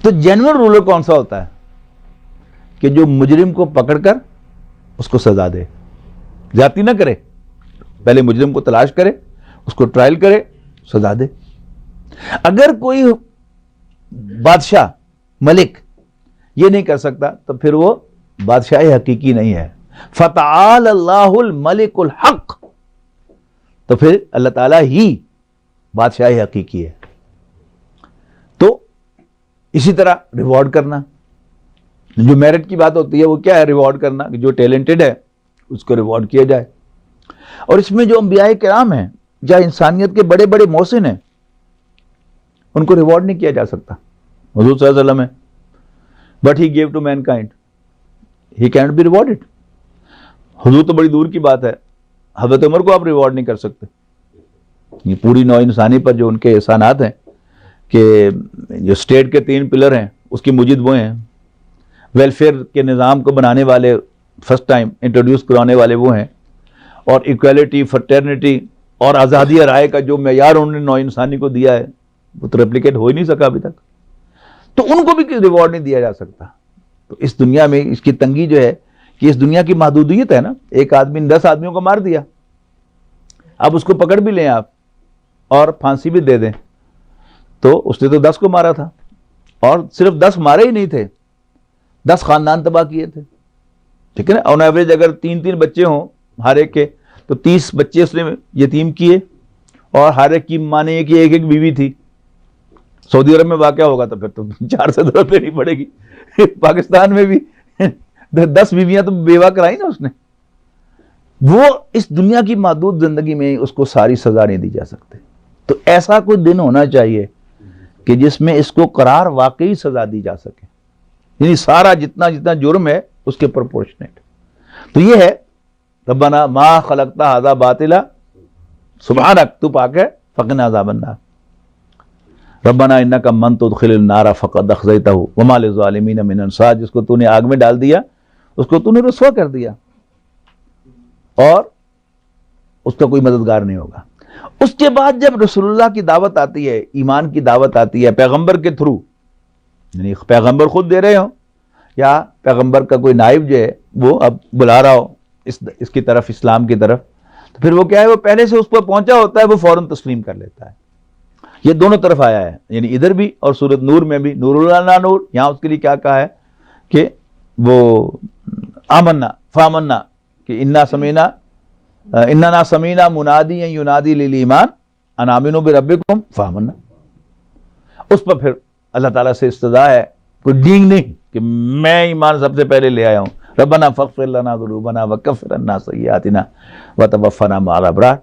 تو جنرل رولر کون سا ہوتا ہے کہ جو مجرم کو پکڑ کر اس کو سزا دے. زیادتی نہ کرے, پہلے مجرم کو تلاش کرے, اس کو ٹرائل کرے, سزا دے. اگر کوئی بادشاہ ملک یہ نہیں کر سکتا تو پھر وہ بادشاہ حقیقی نہیں ہے. فتعال اللہ الملک الحق, تو پھر اللہ تعالیٰ ہی بادشاہ حقیقی ہے. تو اسی طرح ریوارڈ کرنا, جو میرٹ کی بات ہوتی ہے وہ کیا ہے؟ ریوارڈ کرنا, کہ جو ٹیلنٹڈ ہے اس کو ریوارڈ کیا جائے. اور اس میں جو انبیاء کرام ہیں یا انسانیت کے بڑے بڑے محسن ہیں ان کو ریوارڈ نہیں کیا جا سکتا. حضور صلی اللہ علیہ وسلم ہے, but he give to mankind, he can't be rewarded. حضور تو بڑی دور کی بات ہے, حضرت عمر کو آپ ریوارڈ نہیں کر سکتے. یہ پوری نوع انسانی پر جو ان کے احسانات ہیں, کہ جو اسٹیٹ کے 3 پلر ہیں اس کی مجید وہ ہیں, ویلفیئر کے نظام کو بنانے والے فرسٹ ٹائم انٹروڈیوس کرانے والے وہ ہیں, اور ایکویلٹی, فرٹرنیٹی اور آزادی رائے کا جو معیار انہوں نے نوع انسانی کو دیا ہے وہ تو ریپلیکیٹ ہو ہی نہیں سکا ابھی تک. تو ان کو بھی ریوارڈ نہیں دیا جا سکتا. تو اس دنیا میں اس کی تنگی جو ہے کہ اس دنیا کی محدودیت ہے نا, ایک آدمی نے 10 آدمیوں کو مار دیا, اب اس کو پکڑ بھی لیں آپ اور پھانسی بھی دے دیں, تو اس نے تو 10 کو مارا تھا, اور صرف 10 مارے ہی نہیں تھے, 10 خاندان تباہ کیے تھے. ٹھیک ہے نا. آن ایوریج اگر 3 بچے ہوں ہر ایک کے, تو 30 بچے اس نے یتیم کیے, اور ہر ایک کی مانے یہ کہ ایک بیوی تھی. سعودی عرب میں واقع ہوگا تو پھر تو 4 سے ضرورت نہیں پڑے گی. پاکستان میں بھی 10 بیویاں تو بیوہ کرائی نا اس نے. وہ اس دنیا کی محدود زندگی میں اس کو ساری سزا نہیں دی جا سکتے. تو ایسا کوئی دن ہونا چاہیے کہ جس میں اس کو قرار واقعی سزا دی جا سکے, یعنی سارا جتنا جرم ہے اس کے پرپورشنیٹ. تو یہ ہے ربنا ما خلقت ھذا باطلا سبحانک, تو پاک ہے, فقنا عذاب النار. ربنا انک من تدخل النار فقد اخزیتہ وما للظالمین من انصار, جس کو تو نے آگ میں ڈال دیا اس کو تو نے رسوا کر دیا, اور اس کا کوئی مددگار نہیں ہوگا. اس کے بعد جب رسول اللہ کی دعوت آتی ہے, ایمان کی دعوت آتی ہے پیغمبر کے تھرو, یعنی پیغمبر خود دے رہے ہوں یا پیغمبر کا کوئی نائب جو ہے وہ اب بلا رہا ہو اس کی طرف, اسلام کی طرف, تو پھر وہ کیا ہے, وہ پہلے سے اس پر پہنچا ہوتا ہے, وہ فوراً تسلیم کر لیتا ہے. یہ دونوں طرف آیا ہے, یعنی ادھر بھی اور سورۃ نور میں بھی, نور اللہ نور, یہاں اس کے لیے کیا کہا ہے کہ وہ آمنا فامنا, کہ اننا سمینا منادی ینادی للایمان ان آمنوا بربکم فآمنا. اس پر پھر اللہ تعالیٰ سے استدعا ہے, کوئی ڈینگ نہیں کہ میں ایمان سب سے پہلے لے آیا ہوں. ربنا فاغفر لنا ذنوبنا وکفر عنا سیئاتنا وتوفنا مع الابرار.